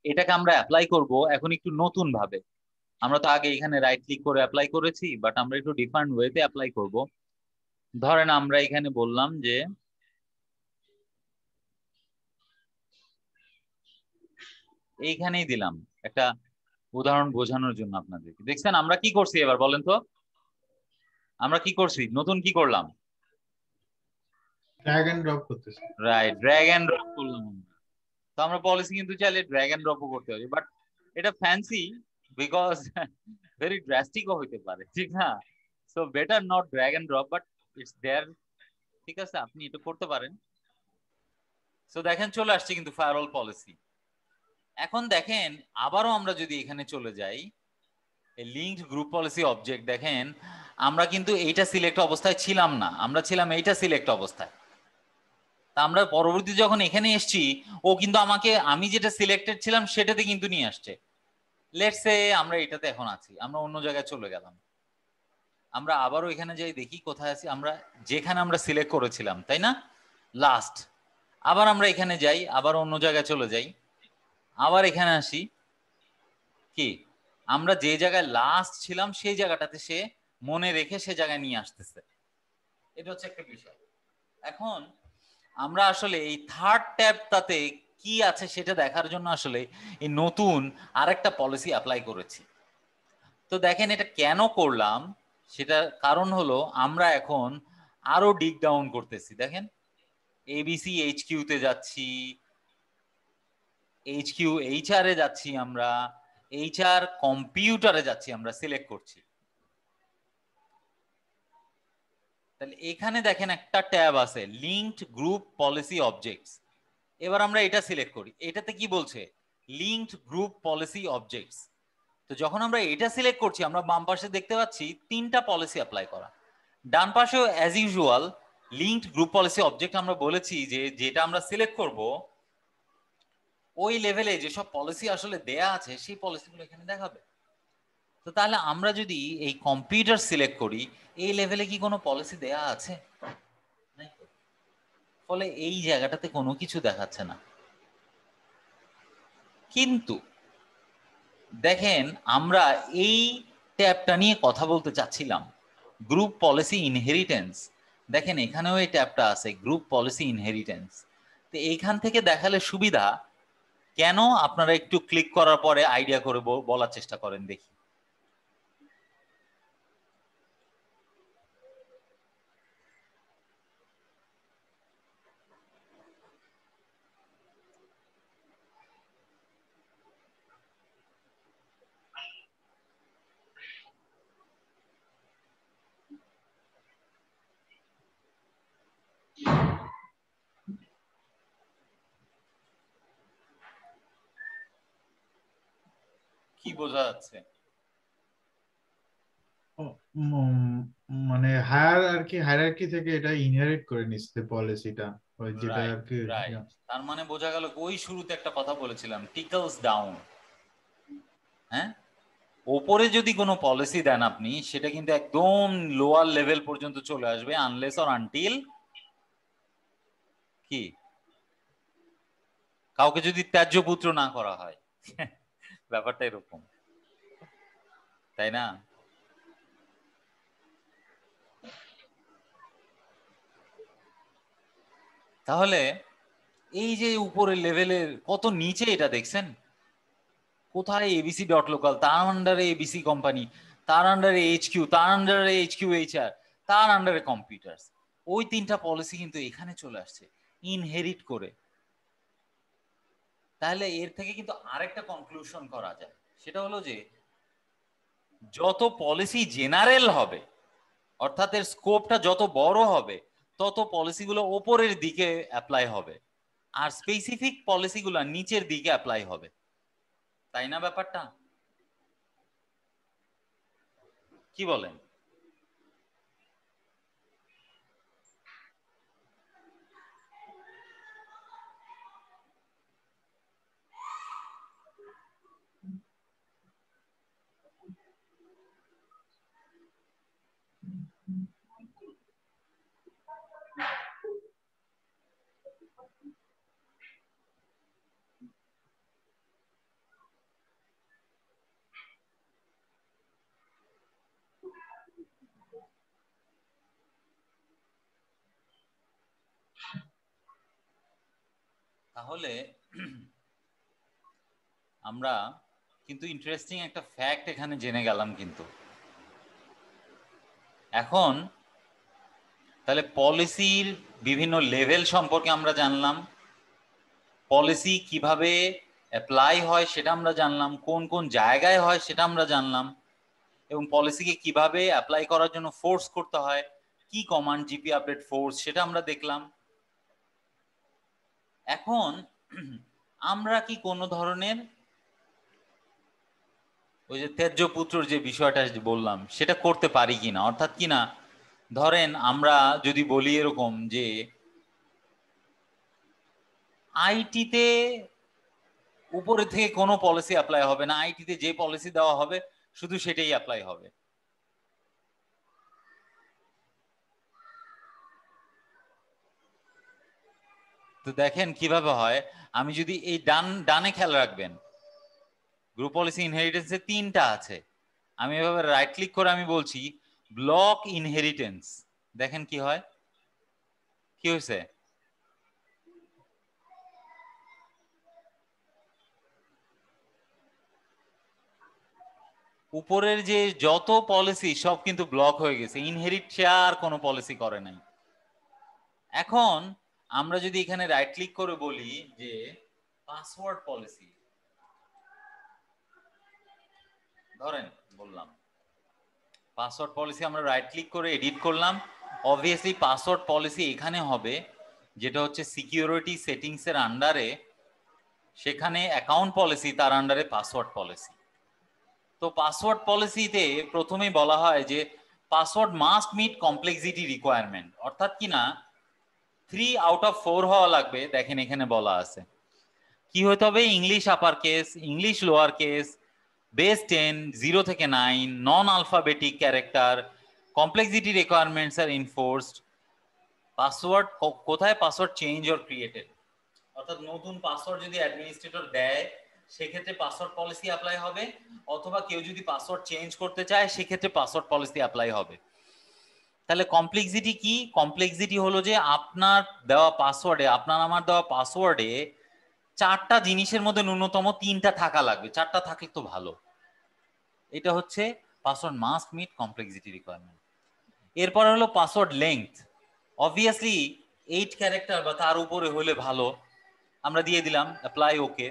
B: এটাকে আমরা অ্যাপ্লাই করব এখন একটু নতুন ভাবে। আমরা তো আগে এখানে রাইট ক্লিক করে অ্যাপ্লাই করেছি, বাট আমরা একটু ডিফারেন্ট ওয়েতে অ্যাপ্লাই করব। ধরেন আমরা এখানে বললাম যে এইখানেই দিলাম একটা উদাহরণ বোঝানোর জন্য আপনাদেরকে। দেখছেন আমরা কি করছি? এবার বলেন তো আমরা কি করছি? নতুন কি করলাম?
A: ড্র্যাগ এন্ড ড্রপ করতেছি।
B: রাইট, ড্র্যাগ এন্ড ড্রপ করলাম আমরা। তো আমরা পলিসি কিন্তু চাইলে ড্র্যাগ এন্ড ড্রপও করতে পারি, বাট এটা ফ্যান্সি বিকজ ভেরি ড্রাস্টিকও হইতে পারে, ঠিক না? So better not drag and drop, but it's there, ঠিক আছে? আপনি এটা করতে পারেন। সো দেখেন চলে আসছে কিন্তু ফায়ারওয়াল পলিসি। এখন দেখেন আবারও আমরা যদি এখানে চলে যাই, লিঙ্কড গ্রুপ পলিসি অবজেক্ট, দেখেন আমরা কিন্তু এইটা সিলেক্ট অবস্থায় ছিলাম না, আমরা ছিলাম এইটা সিলেক্ট অবস্থায়। তা আমরা পরবর্তী যখন এখানে এসছি, ও কিন্তু আমাকে আমি যেটা সিলেক্টেড ছিলাম সেটাতে কিন্তু নিয়ে আসছে। লেটস সে আমরা এটাতে এখন আছি, আমরা অন্য জায়গায় চলে গেলাম। আমরা আবারও এখানে যাই, দেখি কোথায় আছি আমরা, যেখানে আমরা সিলেক্ট করেছিলাম, তাই না? লাস্ট। আবার আমরা এখানে যাই, আবার অন্য জায়গায় চলে যাই, আবার এখানে আসি, কি আমরা যে জায়গায় লাস্ট ছিলাম সেই জায়গাটাতে সে মনে রেখে সে জায়গায় নিয়ে আসতেছে। এটা হচ্ছে একটা বিষয়। এখন আমরা আসলে এই থার্ড ট্যাবটাতে কি আছে সেটা দেখার জন্য আসলে এই নতুন আরেকটা পলিসি অ্যাপ্লাই করেছি। তো দেখেন এটা কেন করলাম, সেটা কারণ হলো আমরা এখন আরো ডিগ ডাউন করতেছি। দেখেন এবিসি এইচকিউ তে যাচ্ছি, এইচকিউ এইচআর এ যাচ্ছি, আমরা এইচআর কম্পিউটারে যাচ্ছি, আমরা সিলেক্ট করছি। তাহলে এখানে দেখেন একটা ট্যাব আছে লিঙ্কড গ্রুপ পলিসি অবজেক্টস। এবার আমরা এটা সিলেক্ট করি, এটাতে কি বলছে লিঙ্কড গ্রুপ পলিসি অবজেক্টস। তো যখন আমরা এটা সিলেক্ট করছি আমরা বাম পাশে দেখতে পাচ্ছি তিনটা পলিসি অ্যাপ্লাই করা, ডান পাশেও as usual linked group policy object. আমরা বলেছি যে যেটা আমরা সিলেক্ট করব ওই লেভেলে যেসব পলিসি আসলে দেয়া আছে সেই পলিসিগুলো এখানে দেখাবে। তো তাহলে আমরা যদি এই কম্পিউটার সিলেক্ট করি, এই লেভেলে কি কোনো পলিসি দেয়া আছে? নাই। ফলে এই জায়গাটাতে কোনো কিছু দেখাচ্ছে না। কিন্তু দেখেন আমরা এই ট্যাবটা নিয়ে কথা বলতে চাচ্ছিলাম, গ্রুপ পলিসি ইনহেরিটেন্স। দেখেন এখানেও এই ট্যাবটা আছে গ্রুপ পলিসি ইনহেরিটেন্স। তো এইখান থেকে দেখালে সুবিধা কেন, আপনারা একটু ক্লিক করার পরে আইডিয়া করে বলার চেষ্টা করেন দেখি। কি বোঝা যাচ্ছে?
A: মানে হায়ারার্কি থেকে এটা ইনহেরিট করে নিচ্ছে পলিসিটা, ওই যেটা
B: রাইট
A: আর কি।
B: রাইট, তার মানে বোঝা গেল ওই শুরুতে একটা কথা বলেছিলাম টিকলস ডাউন। হ্যাঁ, ওপরে যদি কোনো পলিসি দেন আপনি সেটা কিন্তু একদম লোয়ার লেভেল পর্যন্ত চলে আসবে আনলেস অর আনটিল কি কাউকে যদি ত্যায্য পুত্র না করা হয়। ব্যাপারটা এরকম, তাই না? তাহলে এই যে উপরের লেভেলের কত নিচে এটা দেখছেন, কোথায় এবিসি ডট লোকাল, তার আন্ডারে এবিসি কোম্পানি, তার আন্ডারে এইচকিউ, তার আন্ডারে এইচকিউ এইচআর, তার আন্ডারে কম্পিউটার্স। ওই তিনটা পলিসি কিন্তু এখানে চলে আসছে ইনহেরিট করে। তাহলে এর থেকে কিন্তু আরেকটা কনক্লুশন করা যায়, সেটা হলো যে যত পলিসি জেনারেল হবে, অর্থাৎ এর স্কোপটা যত বড় হবে, তত পলিসিগুলো ওপরের দিকে অ্যাপ্লাই হবে আর স্পেসিফিক পলিসিগুলো নিচের দিকে অ্যাপ্লাই হবে, তাই না ব্যাপারটা? কি বলেন? তাহলে আমরা কিন্তু ইন্টারেস্টিং একটা ফ্যাক্ট এখানে জেনে গেলাম। কিন্তু এখন তাহলে পলিসির বিভিন্ন লেভেল সম্পর্কে আমরা জানলাম, পলিসি কিভাবে অ্যাপ্লাই হয় সেটা আমরা জানলাম, কোন কোন জায়গায় হয় সেটা আমরা জানলাম, এবং পলিসিকে কিভাবে অ্যাপ্লাই করার জন্য ফোর্স করতে হয়, কি কমান্ড জিপি আপডেট ফোর্স সেটা আমরা দেখলাম। এখন আমরা কি কোনো ধরনের ওই যে ত্যায্য পুত্রর যে বিষয়টা বললাম সেটা করতে পারি কিনা, অর্থাৎ কিনা ধরেন আমরা যদি বলি এরকম যে আইটিতে উপরে থেকে কোনো পলিসি অ্যাপ্লাই হবে না, আইটিতে যে পলিসি দেওয়া হবে শুধু সেটাই অ্যাপ্লাই হবে। তো দেখেন কিভাবে হয়, আমি যদি এই ডানে খেয়াল রাখবেন গ্রুপ পলিসি ইনহেরিটেন্সে তিনটা আছে, আমি এভাবে রাইট ক্লিক করে আমি বলছি ব্লক ইনহেরিটেন্স। দেখেন কি হয়, কি হয়েছে? উপরের যে যত পলিসি সব কিন্তু ব্লক হয়ে গেছে, ইনহেরিট সে আর কোনো পলিসি করে নাই। এখন আমরা যদি এখানে রাইট ক্লিক করে বলি যে পাসওয়ার্ড পলিসি, ধরেন বললাম পাসওয়ার্ড পলিসি, আমরা রাইট ক্লিক করে এডিট করলাম। অবভিয়াসলি পাসওয়ার্ড পলিসি এখানে হবে, যেটা হচ্ছে সিকিউরিটি সেটিংস এর আন্ডারে, সেখানে অ্যাকাউন্ট পলিসি, তার আন্ডারে পাসওয়ার্ড পলিসি। তো পাসওয়ার্ড পলিসিতে প্রথমেই বলা হয় যে password must meet complexity requirement, অর্থাৎ কিনা 3 আউট অফ 4 হওয়া লাগবে। দেখেন এখানে বলা আছে কি হতে হবে, English upper case, English lower case, base 10, 0 থেকে 9, নন আলফাবেটিক ক্যারেক্টার, কমপ্লেক্সিটি রিকোয়ারমেন্টস আর ইনফোর্সড। পাসওয়ার্ড কোথায়, পাসওয়ার্ড চেঞ্জ অর ক্রিয়েটেড, অর্থাৎ নতুন পাসওয়ার্ড যদি অ্যাডমিনিস্ট্রেটর দেয় সেক্ষেত্রে পাসওয়ার্ড পলিসি অ্যাপ্লাই হবে, অথবা কেউ যদি পাসওয়ার্ড চেঞ্জ করতে চায় সেক্ষেত্রে পাসওয়ার্ড পলিসি অ্যাপ্লাই হবে। তাহলে কমপ্লেক্সিটি কি, কমপ্লেক্সিটি হলো যে আপনার দেওয়া পাসওয়ার্ডে, আপনার আমার দেওয়া পাসওয়ার্ডে 4টা জিনিসের মধ্যে ন্যূনতম 3টা থাকা লাগবে, 4টা থাকলে তো ভালো। এটা হচ্ছে password must meet complexity requirement. এরপর হলো পাসওয়ার্ড লেংথ, অবভিয়াসলি 8 ক্যারেক্টার বা তার উপরে হলে ভালো, আমরা দিয়ে দিলাম অ্যাপ্লাই, ওকে।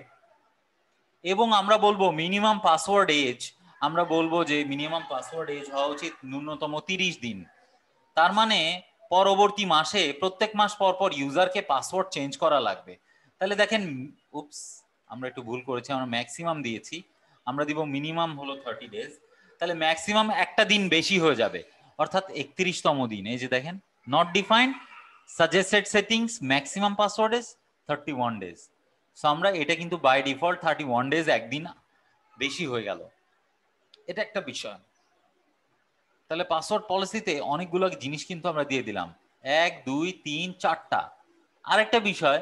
B: এবং আমরা বলবো মিনিমাম পাসওয়ার্ড এজ, আমরা বলবো যে মিনিমাম পাসওয়ার্ড এজ হওয়া উচিত ন্যূনতম 30 দিন। তার মানে পরবর্তী মাসে প্রত্যেক মাস পর পর ইউজারকে পাসওয়ার্ড চেঞ্জ করা লাগবে। তাহলে দেখেন, উপস আমরা একটু ভুল করেছি, আমরা ম্যাক্সিমাম দিয়েছি, আমরা দিব মিনিমাম হলো 30 ডেজ। তাহলে ম্যাক্সিমাম একটা দিন বেশি হয়ে যাবে, অর্থাৎ 31তম দিন। এই যে দেখেন, not defined suggested settings, maximum password is 31 days. So আমরা এটা কিন্তু বাই ডিফল্ট 31 ডেজ, একদিন বেশি হয়ে গেল, এটা একটা বিষয়। তাহলে পাসওয়ার্ড পলিসিতে অনেকগুলো জিনিস কিন্তু আমরা দিয়ে দিলাম, 1 2 3 4টা। আরেকটা বিষয়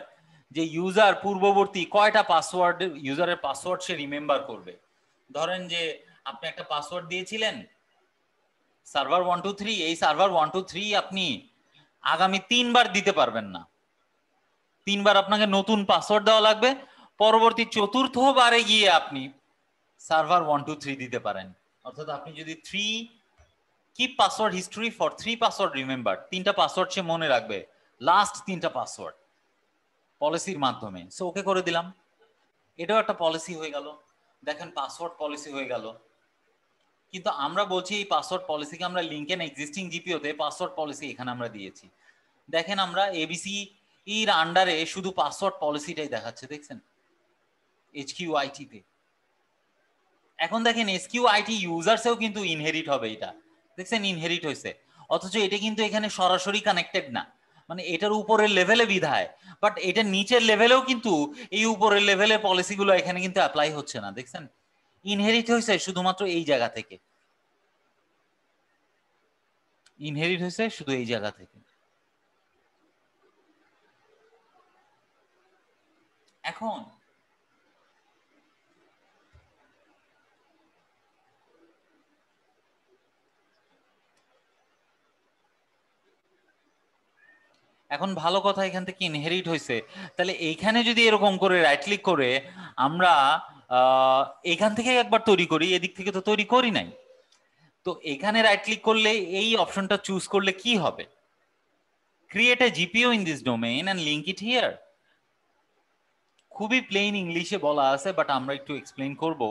B: যে ইউজার পূর্ববর্তী কয়টা পাসওয়ার্ড, ইউজারের পাসওয়ার্ড সে রিমেম্বার করবে। ধরেন যে আপনি একটা পাসওয়ার্ড দিয়েছিলেন সার্ভার 1 2 3, এই সার্ভার 1 2 3 আপনি আগামী 3 বার দিতে পারবেন না, 3 বার আপনাকে নতুন পাসওয়ার্ড দেওয়া লাগবে। পরবর্তী 4র্থ বারে গিয়ে আপনি সার্ভার 1 2 3 দিতে পারেন। অর্থাৎ আপনি যদি 3 keep password history for 3 password remember, 3টা পাসওয়ার্ড সে মনে রাখবে, লাস্ট 3টা পাসওয়ার্ড পলিসির মাধ্যমে। সো ওকে করে দিলাম, এটাও একটা পলিসি হয়ে গেল। দেখেন পাসওয়ার্ড পলিসি হয়ে গেল। কিন্তু আমরা বলছি এই পাসওয়ার্ড পলিসিকে আমরা লিঙ্কেন এক্সিস্টিং জিপিওতে পাসওয়ার্ড পলিসি এখানে আমরা দিয়েছি। দেখেন আমরা এবিসি এর আন্ডারে শুধু পাসওয়ার্ড পলিসিটাই দেখাচ্ছে, দেখছেন এইচকিউআইটি তে। এখন দেখেন এসকিউআইটি ইউজারসেও কিন্তু ইনহেরিট হবে, এটা দেখছেন ইনহেরিট হয়েছে, অথচ এটা কিন্তু এখানে সরাসরি কানেক্টেড না, মানে এটার উপরের লেভেলে বিধায়, বাট এটার নিচের লেভেলেও কিন্তু এই উপরের লেভেলের পলিসিগুলো এখানে কিন্তু অ্যাপ্লাই হচ্ছে না। দেখছেন ইনহেরিট হয়েছে শুধুমাত্র এই জায়গা থেকে, ইনহেরিট হয়েছে শুধু এই জায়গা থেকে। এখন এখন ভালো কথা, এখান থেকে ইনহেরিট হয়েছে, তাহলে এইখানে যদি এরকম করে রাইট ক্লিক করে আমরা এখান থেকে একবার তৈরি করি, এদিক থেকে তো তৈরি করি নাই, তো এখানে রাইট ক্লিক করলে এই অপশনটা চুজ করলে কি হবে, create a GPO in this domain and link it here. খুবই প্লেন ইংলিশে বলা আছে, বাট আমরা একটু এক্সপ্লেন করব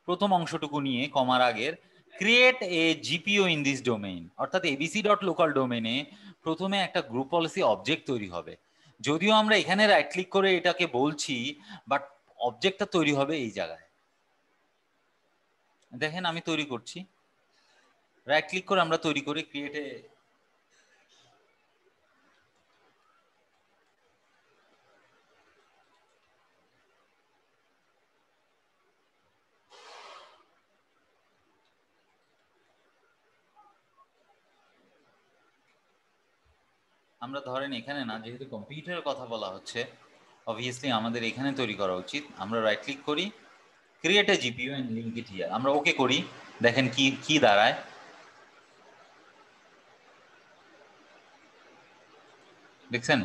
B: প্রথম অংশটুকু নিয়ে, কমার আগের। Create a GPO in this domain, অর্থাৎ abc.local ডোমেইনে প্রথমে একটা গ্রুপ পলিসি অবজেক্ট তৈরি হবে। যদিও আমরা এখানে রাইট ক্লিক করে এটাকে বলছি, বাট অবজেক্টটা তৈরি হবে এই জায়গায়। দেখেন আমি তৈরি করছি, রাইট ক্লিক করে আমরা তৈরি করি ক্রিয়েট এ, আমরা ধরেন এখানে না, যেহেতু কম্পিউটারের কথা বলা হচ্ছে অবভিয়াসলি আমাদের এখানে তৈরি করা উচিত। আমরা রাইট ক্লিক করি, create a GPO and link it here, আমরা ওকে করি। দেখেন কি কি দাঁড়ায়, দেখছেন,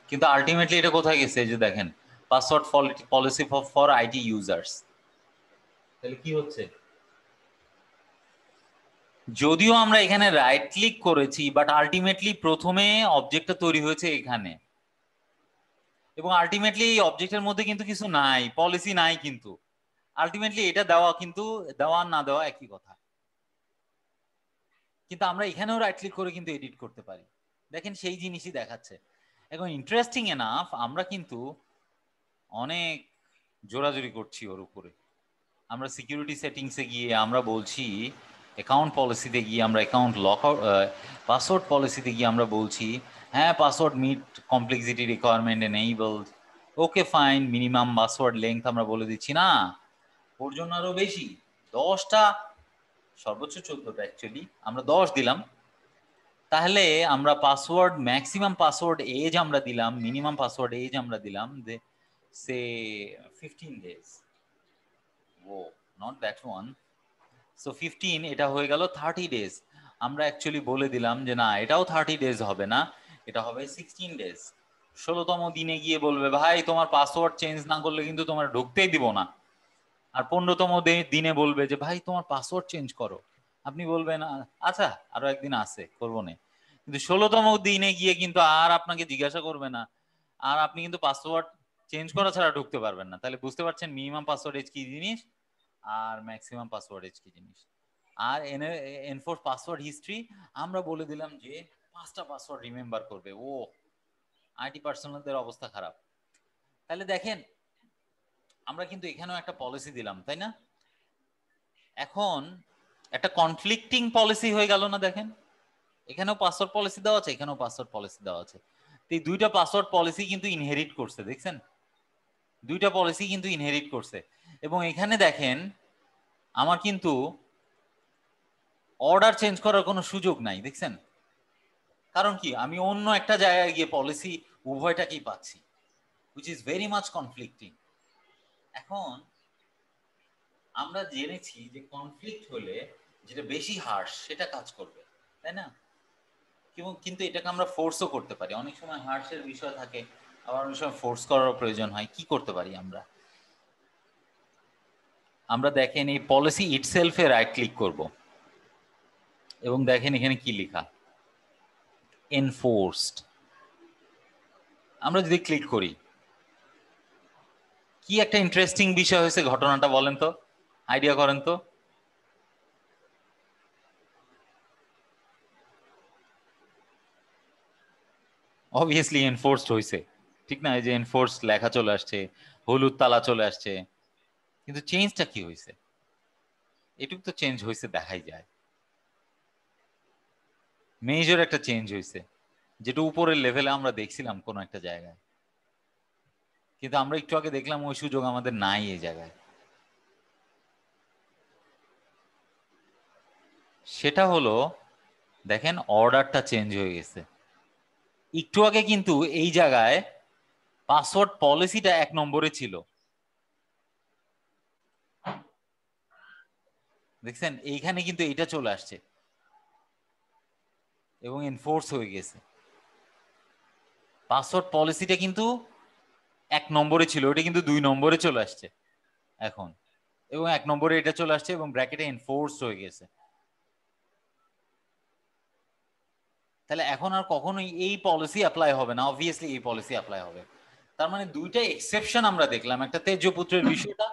B: কিন্তু আলটিমেটলি এটা কোথায় গেছে, যে দেখেন password policy for IT users. তাহলে কি হচ্ছে, যদিও আমরা এখানে রাইট ক্লিক করেছি বাট আলটিমেটলি প্রথমে অবজেক্টটা তৈরি হয়েছে এখানে, এবং আলটিমেটলি এই অবজেক্টের মধ্যে কিন্তু কিছু নাই, পলিসি নাই, কিন্তু আলটিমেটলি এটা দেওয়া, কিন্তু দেওয়া না দেওয়া একই কথা। কিন্তু আমরা এখানেও রাইট ক্লিক করে কিন্তু এডিট করতে পারি, দেখেন সেই জিনিসই দেখাচ্ছে। এখন ইন্টারেস্টিং এনাফ আমরা কিন্তু অনেক জোরাজুরি করছি ওর উপরে। আমরা সিকিউরিটি সেটিংসে গিয়ে আমরা বলছি, অ্যাকাউন্ট পলিসিতে গিয়ে আমরা অ্যাকাউন্ট লক আউট, পাসওয়ার্ড পলিসিতে গিয়ে আমরা বলছি হ্যাঁ password meet complexity requirement enabled, okay fine, minimum password length আমরা বলে দিচ্ছি না, ওর জন্য আরো বেশি 10টা, সর্বোচ্চ 14টা অ্যাকচুয়ালি, আমরা 10 দিলাম। তাহলে আমরা পাসওয়ার্ড ম্যাক্সিমাম পাসওয়ার্ড এজ আমরা দিলাম, মিনিমাম পাসওয়ার্ড এজ আমরা দিলাম say 15 days. Oh not that one, so 15, এটা হয়ে গেল 30 ডেজ। আমরা অ্যাকচুয়ালি বলে দিলাম যে না এটাও 30 ডেজ হবে না, এটা হবে 16 ডেজ। 16তম দিনে গিয়ে বলবে ভাই তোমার পাসওয়ার্ড চেঞ্জ না করলে কিন্তু তোমার ঢুকতেই দিব না। আর 15তম দিনে বলবে যে ভাই তোমার পাসওয়ার্ড চেঞ্জ করো, আপনি বলবেন আচ্ছা আরো একদিন আছে করবো না। কিন্তু 16তম দিনে গিয়ে কিন্তু আর আপনাকে জিজ্ঞাসা করবে না, আর আপনি কিন্তু পাসওয়ার্ড চেঞ্জ করা ছাড়া ঢুকতে পারবেন না। তাহলে বুঝতে পারছেন মিনিমাম পাসওয়ার্ড এজ কি জিনিস আর ম্যাক্সিমাম পাসওয়ার্ড এজ কি জিনিস। আর এনফোর্স পাসওয়ার্ড হিস্ট্রি আমরা বলে দিলাম যে 5টা পাসওয়ার্ড রিমেম্বার করবে। ও আইটি পার্সোনালদের অবস্থা খারাপ। তাহলে দেখেন আমরা কিন্তু এখানেও একটা পলিসি দিলাম, তাই না? এখন একটা কনফ্লিক্টিং পলিসি হয়ে গেল না? দেখেন এখানেও পাসওয়ার্ড পলিসি দেওয়া আছে, এখানেও পাসওয়ার্ড পলিসি দেওয়া আছে। এই দুইটা পাসওয়ার্ড পলিসি কিন্তু ইনহেরিট করছে, দেখছেন? দুইটা পলিসি কিন্তু ইনহেরিট করছে। এবং এখানে দেখেন আমার কিন্তু অর্ডার চেঞ্জ করার কোনো সুযোগ নাই, দেখছেন? কারণ কি আমি অন্য একটা জায়গায় গিয়ে পলিসি উভয়টাকেই পাচ্ছি, which is very much conflicting। এখন আমরা জেনেছি যে কনফ্লিক্ট হলে যেটা বেশি হার্শ সেটা কাজ করবে, তাই না? কিন্তু এটাকে আমরা ফোর্সও করতে পারি, অনেক সময় হার্শের বিষয় থাকে, আবার অনেক সময় ফোর্স করার প্রয়োজন হয়। কি করতে পারি আমরা দেখেন এই পলিসি ইটসেলফে রাইট ক্লিক করব এবং দেখেন এখানে কি লেখা, এনফোর্সড। আমরা যদি ক্লিক করি কি একটা ইন্টারেস্টিং বিষয় হয়েছে, ঘটনাটা বলেন তো, আইডিয়া করেন তো। অবভিয়াসলি এনফোর্সড হয়েছে, ঠিক না? এই যে এনফোর্সড লেখা চলে আসছে, হলুদ তালা চলে আসছে, কিন্তু চেঞ্জটা কি হয়েছে? এটুকু তো চেঞ্জ হয়েছে দেখাই যায়, মেজর একটা চেঞ্জ হয়েছে, যেটা উপরের লেভেলে আমরা দেখছিলাম কোন একটা জায়গায়, কিন্তু আমরা একটু আগে দেখলাম ওই সুযোগ আমাদের নাই এই জায়গায়। সেটা হলো দেখেন অর্ডারটা চেঞ্জ হয়ে গেছে। একটু আগে কিন্তু এই জায়গায় পাসওয়ার্ড পলিসিটা 1 নম্বরে ছিল, দেখছেন? এইখানে কিন্তু এইটা চলে আসছে এবং এনফোর্স হয়ে গেছে। পাসওয়ার্ড পলিসিটা কিন্তু 1 নম্বরে ছিল, ওটা কিন্তু 2 নম্বরে চলে আসছে এখন, এবং 1 নম্বরে এটা চলে আসছে এবং ব্র্যাকেটে এনফোর্স হয়ে গেছে। তাহলে এখন আর কখনোই এই পলিসি অ্যাপ্লাই হবে না, অবভিয়াসলি এই পলিসি অ্যাপ্লাই হবে। তার মানে দুইটা এক্সেপশন আমরা দেখলাম, একটা তেজপুত্রের বিষয়টা,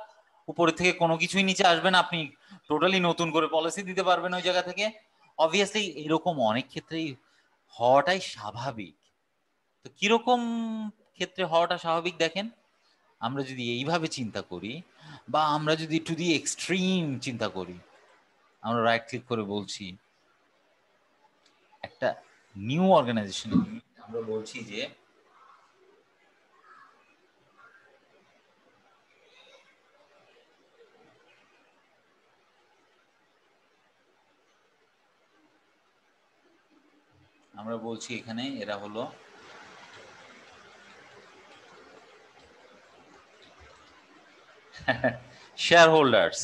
B: উপরে থেকে কোনো কিছুই নিচে আসবে না, আপনি টোটালি নতুন করে পলিসি দিতে পারবেন ওই জায়গা থেকে। অবভিয়াসলি এরকম অনেক ক্ষেত্রেই হওয়াটাই স্বাভাবিক। তো কিরকম ক্ষেত্রে হওয়াটা স্বাভাবিক দেখেন, আমরা যদি এইভাবে চিন্তা করি বা আমরা যদি টু দি এক্সট্রিম চিন্তা করি, আমরা রাইট ক্লিক করে বলছি একটা নিউ অর্গানাইজেশন, আমরা বলছি যে আমরা বলছি এখানে এরা হলো শেয়ার হোল্ডার্স।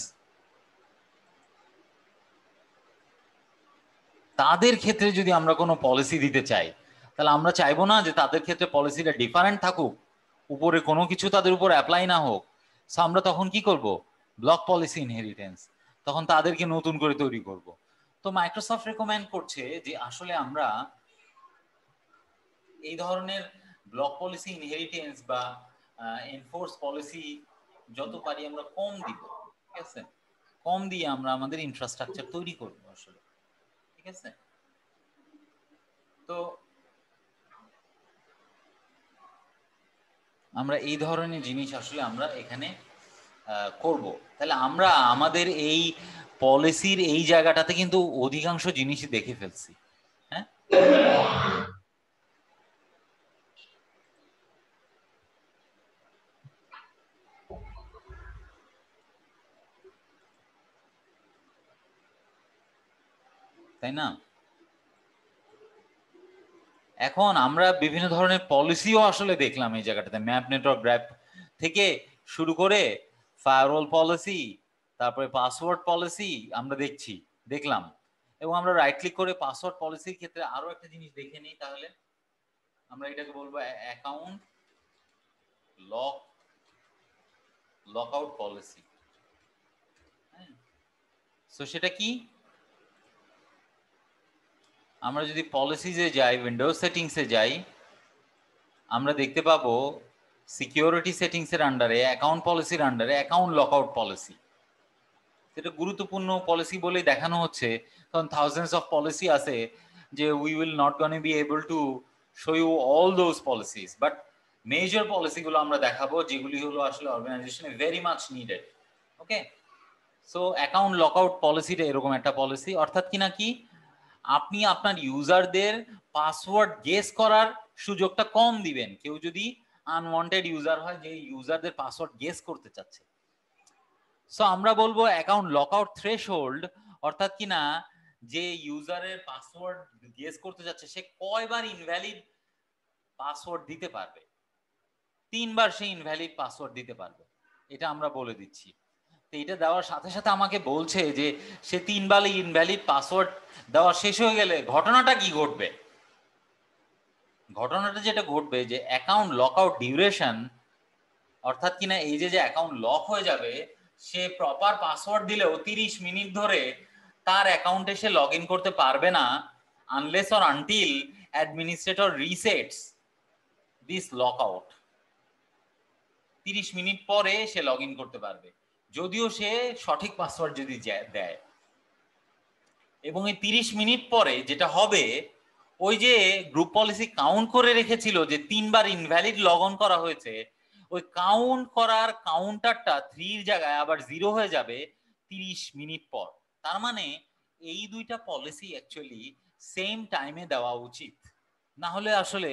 B: তাদের ক্ষেত্রে যদি আমরা কোনো পলিসি দিতে চাই, তাহলে আমরা চাইবো না যে তাদের ক্ষেত্রে পলিসিটা ডিফারেন্ট থাকুক, উপরে কোনো কিছু তাদের উপর অ্যাপ্লাই না হোক। সো আমরা তখন কি করব, ব্লক পলিসি ইনহেরিটেন্স, তখন তাদেরকে নতুন করে তৈরি করব। তো মাইক্রোসফট রেকমেন্ড করছে যে আসলে আমরা এই ধরনের ব্লক পলিসি ইনহেরিটেন্স বা এনফোর্স পলিসি যত পারি আমরা কম দিব, ঠিক আছে, কম দিয়ে আমরা আমাদের ইনফ্রাস্ট্রাকচার তৈরি করব আসলে, ঠিক আছে। তো আমরা এই ধরনের জিনিস আসলে আমরা এখানে করব। তাহলে আমরা আমাদের এই পলিসির এই জায়গাটাতে কিন্তু অধিকাংশ জিনিসই দেখে ফেলছি, হ্যাঁ। তাই না? এখন আমরা বিভিন্ন ধরনের পলিসিও আসলে দেখলাম এই জায়গাটাতে, ম্যাপ নেটওয়ার্ক গ্রাফ থেকে শুরু করে ফায়ারওয়াল পলিসি, তারপরে পাসওয়ার্ড পলিসি আমরা দেখলাম। এবং আমরা রাইট ক্লিক করে পাসওয়ার্ড পলিসির ক্ষেত্রে আরো একটা জিনিস দেখে নিই, তাহলে আমরা এটাকে বলবো অ্যাকাউন্ট লকআউট পলিসি। সো সেটা কি? আমরা যদি পলিসিজে যাই, উইন্ডোজ সেটিংসে যাই, আমরা দেখতে পাবো সিকিউরিটি সেটিংসের আন্ডারে, অ্যাকাউন্ট পলিসির আন্ডারে অ্যাকাউন্ট লকআউট পলিসি। সেটা গুরুত্বপূর্ণ পলিসি বলেই দেখানো হচ্ছে, কারণ থাউজেন্ডস অফ পলিসি আছে যে we will not gonna be able to show you all those policies, but major পলিসিগুলো আমরা দেখাবো যেগুলি হলো আসলে অর্গানাইজেশনে very much needed. Okay, so account lockout পলিসিটা এরকম একটা পলিসি, অর্থাৎ কি না কি, আপনি আপনার ইউজারদের পাসওয়ার্ড গেস করার সুযোগটা কম দিবেন। কেউ যদি আনওয়ান্টেড ইউজার হয়, যে ইউজারদের পাসওয়ার্ড গেস করতে চাচ্ছে, সো আমরা বলবো অ্যাকাউন্ট লকআউট থ্রেশহোল্ড, অর্থাৎ কি না, যে ইউজারের পাসওয়ার্ড গেস করতে যাচ্ছে সে কয়বার ইনভ্যালিড পাসওয়ার্ড দিতে পারবে। 3 বার সে ইনভ্যালিড পাসওয়ার্ড দিতে পারবে, এটা আমরা বলে দিচ্ছি। তো এটা দেওয়ার সাথে সাথে আমাকে বলছে যে সে 3 বার ইনভ্যালিড পাসওয়ার্ড দেওয়া শেষ হয়ে গেলে ঘটনাটা কি ঘটবে। ঘটনাটা যেটা ঘটবে যে অ্যাকাউন্ট লকআউট ডিউরেশন, অর্থাৎ কিনা এই যে অ্যাকাউন্ট লক হয়ে যাবে, সে প্রপার পাসওয়ার্ড দিলেও 30 মিনিট ধরে তার অ্যাকাউন্টে সে লগ ইন করতে পারবে না, unless or until administrator resets this lockout. 30 minute পরে সে লগ ইন করতে পারবে, যদিও সে সঠিক পাসওয়ার্ড যদি দেয়। এবং এই 30 মিনিট পরে যেটা হবে, ওই যে গ্রুপ পলিসি কাউন্ট করে রেখেছিল যে 3 বার ইনভ্যালিড লগ অন করা হয়েছে, ওই কাউন্ট করার কাউন্টারটা 3 এর জায়গায় আবার 0 হয়ে যাবে 30 মিনিট পর। তার মানে এই দুইটা পলিসি অ্যাকচুয়ালি সেম টাইমে দেওয়া উচিত, না হলে আসলে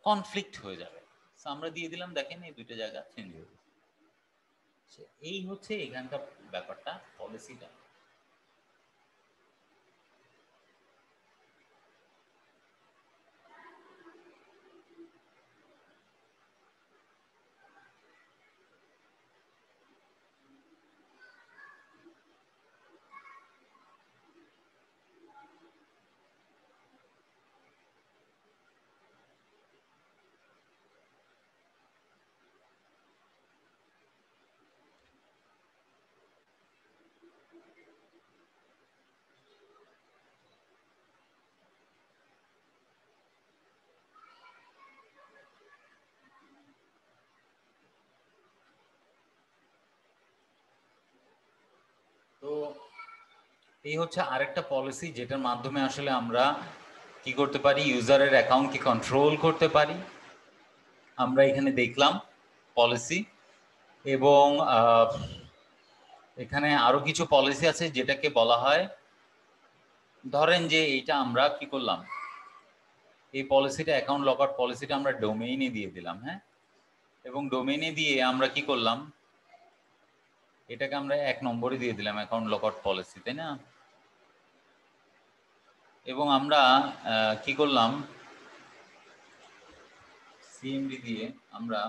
B: কনফ্লিক্ট হয়ে যাবে। আমরা দিয়ে দিলাম, দেখেন এই দুইটা জায়গা চেঞ্জ হয়ে গেছে। এই হচ্ছে এখানকার ব্যাপারটা, পলিসিটা। তো এই হচ্ছে আরেকটা পলিসি যেটার মাধ্যমে আসলে আমরা কি করতে পারি, ইউজারের অ্যাকাউন্টকে কন্ট্রোল করতে পারি। আমরা এখানে দেখলাম পলিসি, এবং এখানে আরো কিছু পলিসি আছে যেটাকে বলা হয়, ধরেন যে এইটা আমরা কি করলাম, এই পলিসিটা অ্যাকাউন্ট লকআউট পলিসিটা আমরা ডোমেইনে দিয়ে দিলাম, হ্যাঁ। এবং ডোমেইনে দিয়ে আমরা কি করলাম, এটাকে আমরা 1 নম্বরে দিয়ে দিলাম অ্যাকাউন্ট লকআউট পলিসি, তাই না। এবং আমরা কি করলাম, সিএমডি দিয়ে আমরা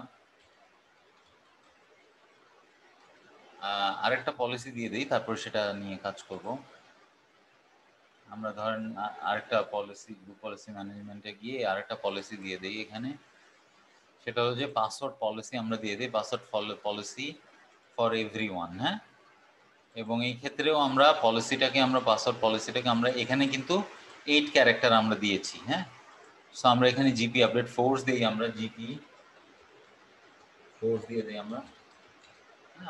B: আরেকটা পলিসি দিয়ে দিই, তারপর সেটা নিয়ে কাজ করব। আমরা ধরেন আরেকটা পলিসি, গ্রুপ পলিসি ম্যানেজমেন্টে গিয়ে আরেকটা পলিসি দিয়ে দিই এখানে, সেটা হলো যে পাসওয়ার্ড পলিসি আমরা দিয়ে দিই, পাসওয়ার্ড পলিসি ফর এভরিওয়ান, হ্যাঁ। এবং এই ক্ষেত্রেও আমরা পাসওয়ার্ড পলিসিটাকে আমরা এখানে কিন্তু 8 ক্যারেক্টার আমরা দিয়েছি। হ্যাঁ, সো আমরা এখানে জিপি আপডেট ফোর্স দিই, আমরা জিপি ফোর্স দিয়ে দিই,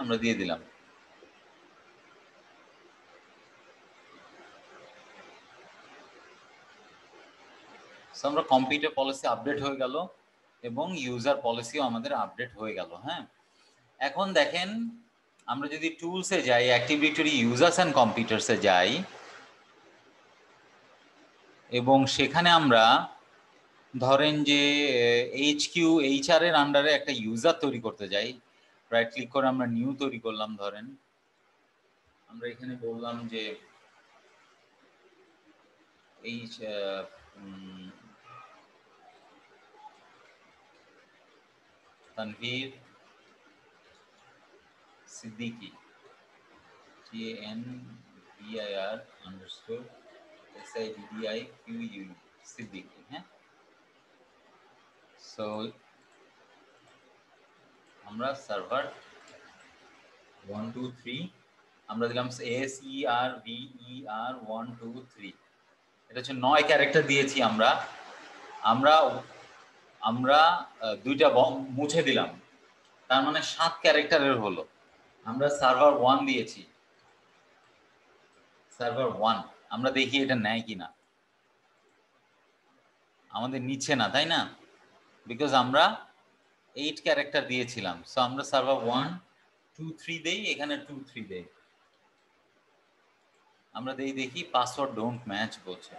B: আমরা দিয়ে দিলাম। আমরা কম্পিউটার পলিসি আপডেট হয়ে গেল এবং ইউজার পলিসিও আমাদের আপডেট হয়ে গেল। হ্যাঁ, এখন দেখেন আমরা যদি টুলসে যাই, অ্যাক্টিভ ডিরেক্টরি ইউজার্স অ্যান্ড কম্পিউটারসে যাই এবং সেখানে আমরা ধরেন যে এইচআর এর আন্ডারে একটা ইউজার তৈরি করতে যাই, রাইট ক্লিক করে আমরা নিউ তৈরি করলাম। ধরেন আমরা এখানে বললাম যে তানভীর সিদ্দিকী, TANVIR_SIDDIQU সিদ্দিকী। হ্যাঁ, সো আমরা সার্ভার 1 2 3 আমরা দিলাম SERVER123, এটা হচ্ছে 9 ক্যারেক্টার দিয়েছি আমরা আমরা দুইটা মুছে দিলাম, তার মানে 7 ক্যারেক্টারের হলো। আমরা সার্ভার 1 দিয়েছি, সার্ভার 1, আমরা দেখি এটা নেয় কিনা। আমাদের নিচ্ছে না, তাই না? বিকজ আমরা 8 ক্যারেক্টার দিয়েছিলাম। সো আমরা সার্ভার 1 2 3 দেই, এখানে 2 3 দেই। আমরা দেখি পাসওয়ার্ড ডোন্ট ম্যাচ বলছে।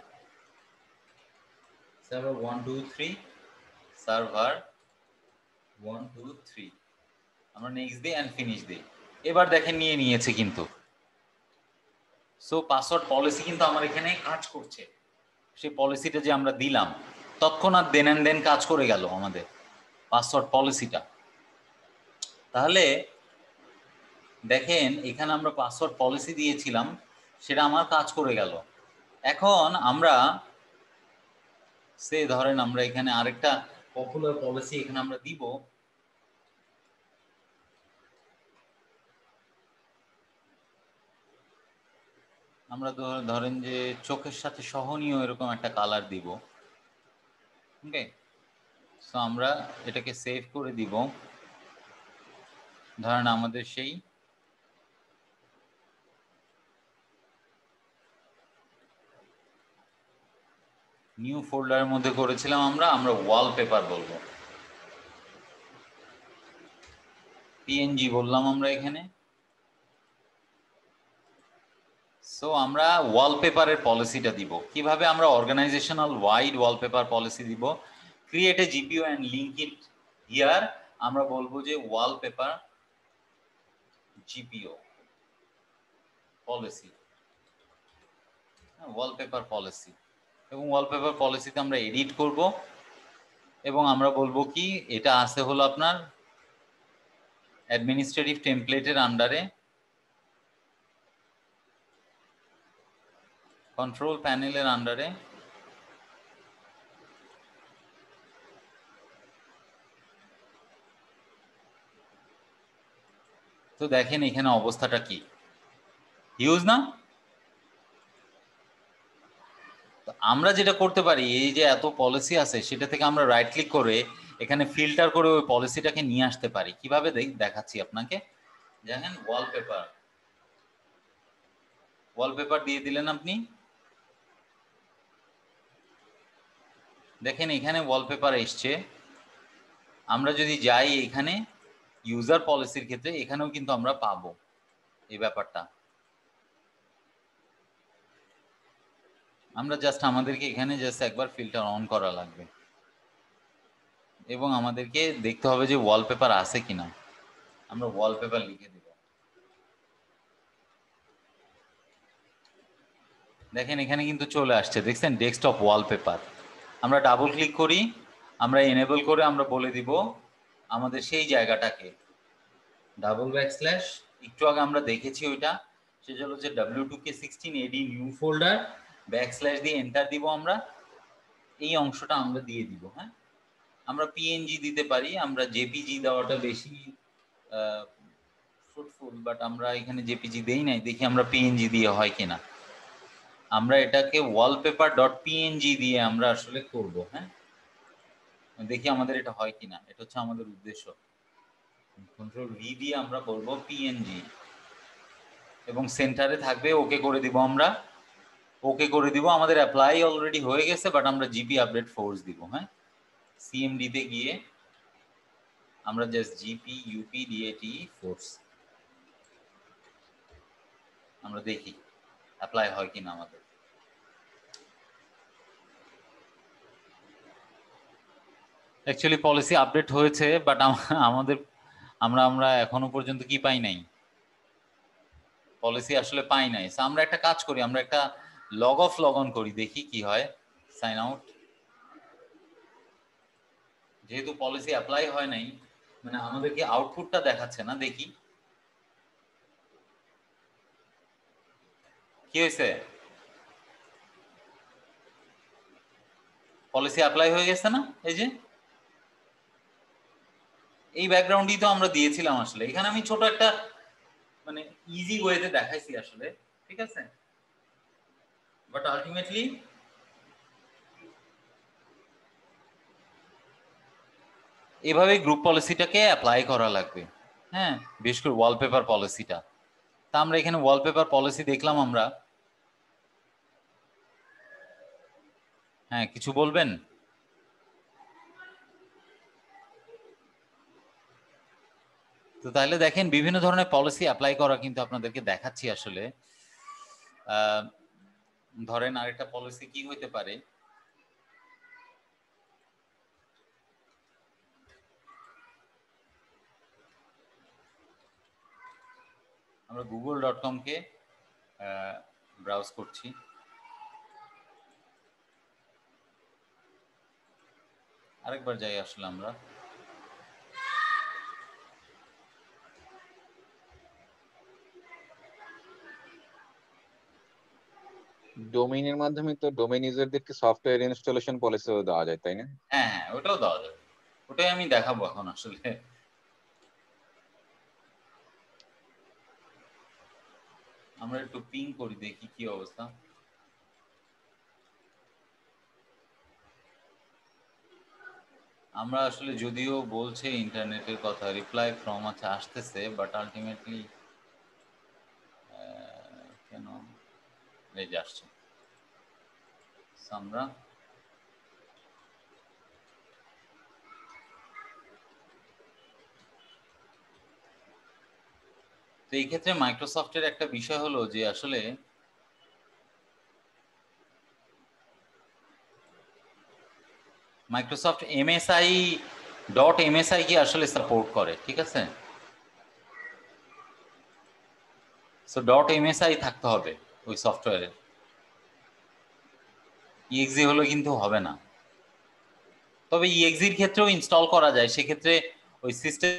B: সার্ভার 1 2 3, সার্ভার 1 2 3, আমরা নেক্সট দিই এন্ড ফিনিশ দিই। এবার দেখেন নিয়েছে কিন্তু। সো পাসওয়ার্ড পলিসি কিন্তু আমার এখানে কাজ করছে। সেই পলিসিটা যে আমরা দিলাম তৎক্ষণাৎ দেন কাজ করে গেল আমাদের পাসওয়ার্ড পলিসিটা। তাহলে দেখেন এখানে আমরা পাসওয়ার্ড পলিসি দিয়েছিলাম, সেটা আমার কাজ করে গেল। এখন আমরা ধরেন আমরা এখানে আরেকটা পপুলার পলিসি এখানে আমরা দিব। আমরা ধরেন যে চোখের সাথে সহনীয় এরকম একটা কালার দিব। ওকে, সো আমরা এটাকে সেভ করে দিব। ধরেন আমাদের সেই নিউ ফোল্ডারের মধ্যে করেছিলাম আমরা ওয়ালপেপার বলবো, পিএনজি বললাম আমরা এখানে। সো আমরা ওয়ালপেপারের পলিসিটা দিব কিভাবে? আমরা অর্গানাইজেশনাল ওয়াইড ওয়ালপেপার পলিসি দিব। Create a GPO and link it here. আমরা বলবো যে wallpaper GPO policy, wallpaper policy. এবং ওয়ালপেপার পলিসিতে আমরা এডিট করব এবং আমরা বলবো কি এটা আছে হলো আপনার অ্যাডমিনিস্ট্রেটিভ টেমপ্লেটের আন্ডারে, কন্ট্রোল প্যানেলের আন্ডারে, তো দেখেন এখানে অবস্থাটা কি, হিউজ না? আমরা যেটা করতে পারি, এই যে এত পলিসি আছে সেটা থেকে আমরা রাইট ক্লিক করে এখানে ফিল্টার করে ওই পলিসিটাকে নিয়ে আসতে পারি। কিভাবে দেখাচ্ছি আপনাকে। দেখেন ওয়ালপেপার দিয়ে দিলেন আপনি, দেখেন এখানে ওয়ালপেপার এসছে। আমরা যদি যাই এখানে ইউজার পলিসির ক্ষেত্রে, এখানেও কিন্তু আমরা পাবো এই ব্যাপারটা। আমরা জাস্ট আমাদেরকে এখানে জাস্ট একবার ফিল্টার অন করা লাগবে এবং আমাদেরকে দেখতে হবে যে ওয়ালপেপার আছে কিনা। আমরা ওয়ালপেপার লিখে দেব। দেখেন এখানে কিন্তু চলে আসছে, দেখছেন ডেস্কটপ ওয়ালপেপার। আমরা ডাবল ক্লিক করি, আমরা এনেবল করে আমরা বলে দিব আমাদের সেই জায়গাটাকে ডাবল ব্যাকস্ল্যাশ, একটু আগে আমরা দেখেছি ওইটা, সেটা হলো যে W2K16 AD new folder, backslash দিয়ে এন্টার দিব। আমরা এই অংশটা আমরা দিয়ে দিব। হ্যাঁ, আমরা পিএনজি দিতে পারি, আমরা জেপিজি দেওয়াটা বেশি ফ্রুটফুল, বাট আমরা এখানে জেপিজি দেই নাই, দেখি আমরা পিএনজি দিয়ে হয় কিনা। আমরা এটাকে ওয়ালপেপার ডট পিএনজি দিয়ে আমরা আসলে করব। হ্যাঁ, দেখি আমাদের এটা হয় কিনা, এটা হচ্ছে আমাদের উদ্দেশ্য। কন্ট্রোল ভি দিয়ে আমরা করব পিএনজি এবং সেন্টারে থাকবে, ওকে করে দিব আমরা, ওকে করে দিব। আমাদের অ্যাপ্লাই অলরেডি হয়ে গেছে, বাট আমরা জিপি আপডেট ফোর্স দিব। হ্যাঁ, সিএমডি তে গিয়ে আমরা just GP UP DAT force, আমরা দেখি অ্যাপ্লাই হয় কিনা আমাদের। অ্যাকচুয়ালি পলিসি আপডেট হয়েছে, বাট আমাদের আমরা এখনো পর্যন্ত কি পাই নাই, পলিসি আসলে পাই নাই। সো আমরা একটা কাজ করি, আমরা একটা লগ অফ লগ অন করি, দেখি কি হয়। সাইন আউট, যেহেতু পলিসি অ্যাপ্লাই হয় নাই, মানে আমাদেরকে আউটপুটটা দেখাচ্ছে না, দেখি কি হয়েছে। পলিসি অ্যাপ্লাই হয়ে গেছে না, এই যে এই ব্যাকগ্রাউন্ডই তো আমরা দিয়েছিলাম আসলে। এখানে আমি ছোট একটা মানে ইজি ওয়েতে দেখাইছি আসলে, ঠিক আছে, বাট আলটিমেটলি এভাবে গ্রুপ পলিসিটাকে অ্যাপ্লাই করা লাগবে। হ্যাঁ, বিশেষ করে ওয়ালপেপার পলিসিটা। তা আমরা এখানে ওয়ালপেপার পলিসি দেখলাম আমরা। হ্যাঁ, কিছু বলবেন? তো তাহলে দেখেন বিভিন্ন ধরনের পলিসি অ্যাপ্লাই করা কিন্তু আপনাদেরকে দেখাচ্ছি আসলে। ধরেন আরেকটা পলিসি কি হইতে পারে, আমরা google.com কে ব্রাউজ করছি। আরেকবার যাই আসলে আমরা।
C: ডোমেইনের মাধ্যমে তো ডোমেইন ইউজারদেরকে সফটওয়্যার ইনস্টলেশন পলিসিও দেওয়া যায়, তাই না?
B: হ্যাঁ হ্যাঁ, ওটাও দেওয়া যাবে, ওটাই আমি দেখাবো এখন আসলে। আমরা একটু পিং করি, দেখি কি অবস্থা। আমরা আসলে যদিও বলছে ইন্টারনেটের কথা, রিপ্লাই ফ্রম আচ্ছা আসতেছে, বাট আলটিমেটলি কেন এই যে আসছে। আমরা তো এই ক্ষেত্রে মাইক্রোসফটের একটা বিষয় হলো যে আসলে মাইক্রোসফট MSI কি আসলে সাপোর্ট করে, ঠিক আছে। সো .msi থাকতে হবে ওই সফটওয়্যারে, exe হলে কিন্তু হবে না। তবে exe এর ক্ষেত্রেও ইনস্টল করা যায়, সেক্ষেত্রে ওই সিস্টেম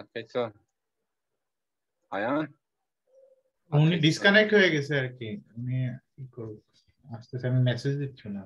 C: আচ্ছা আয়ান
A: উনি
C: আচ্ছা
A: ডিসকানেক্ট হয়ে গেছে আর কি, উনি কি করব, আসতেছে, আমি মেসেজ দিচ্ছি না।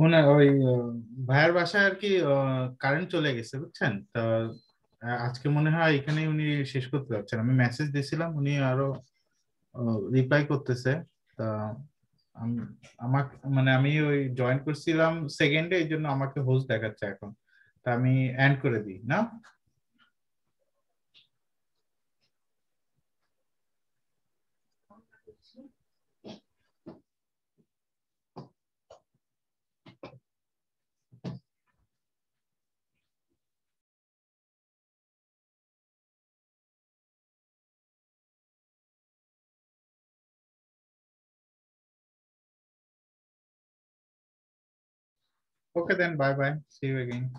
A: ওনার ওই ভাইয়ের বাসায় আর কি কারেন্ট চলে গেছে বুঝছেন তো, আজকে মনে হয় এখানে উনি শেষ করতে পারছেন। আমি মেসেজ দিয়েছিলাম, উনি আরো রিপ্লাই করতেছে। তা আমাকে মানে আমি ওই জয়েন করছিলাম সেকেন্ডে, এই জন্য আমাকে হোস্ট দেখাচ্ছে এখন। তা আমি এন্ড করে দিই না? Okay then, bye bye. See you again.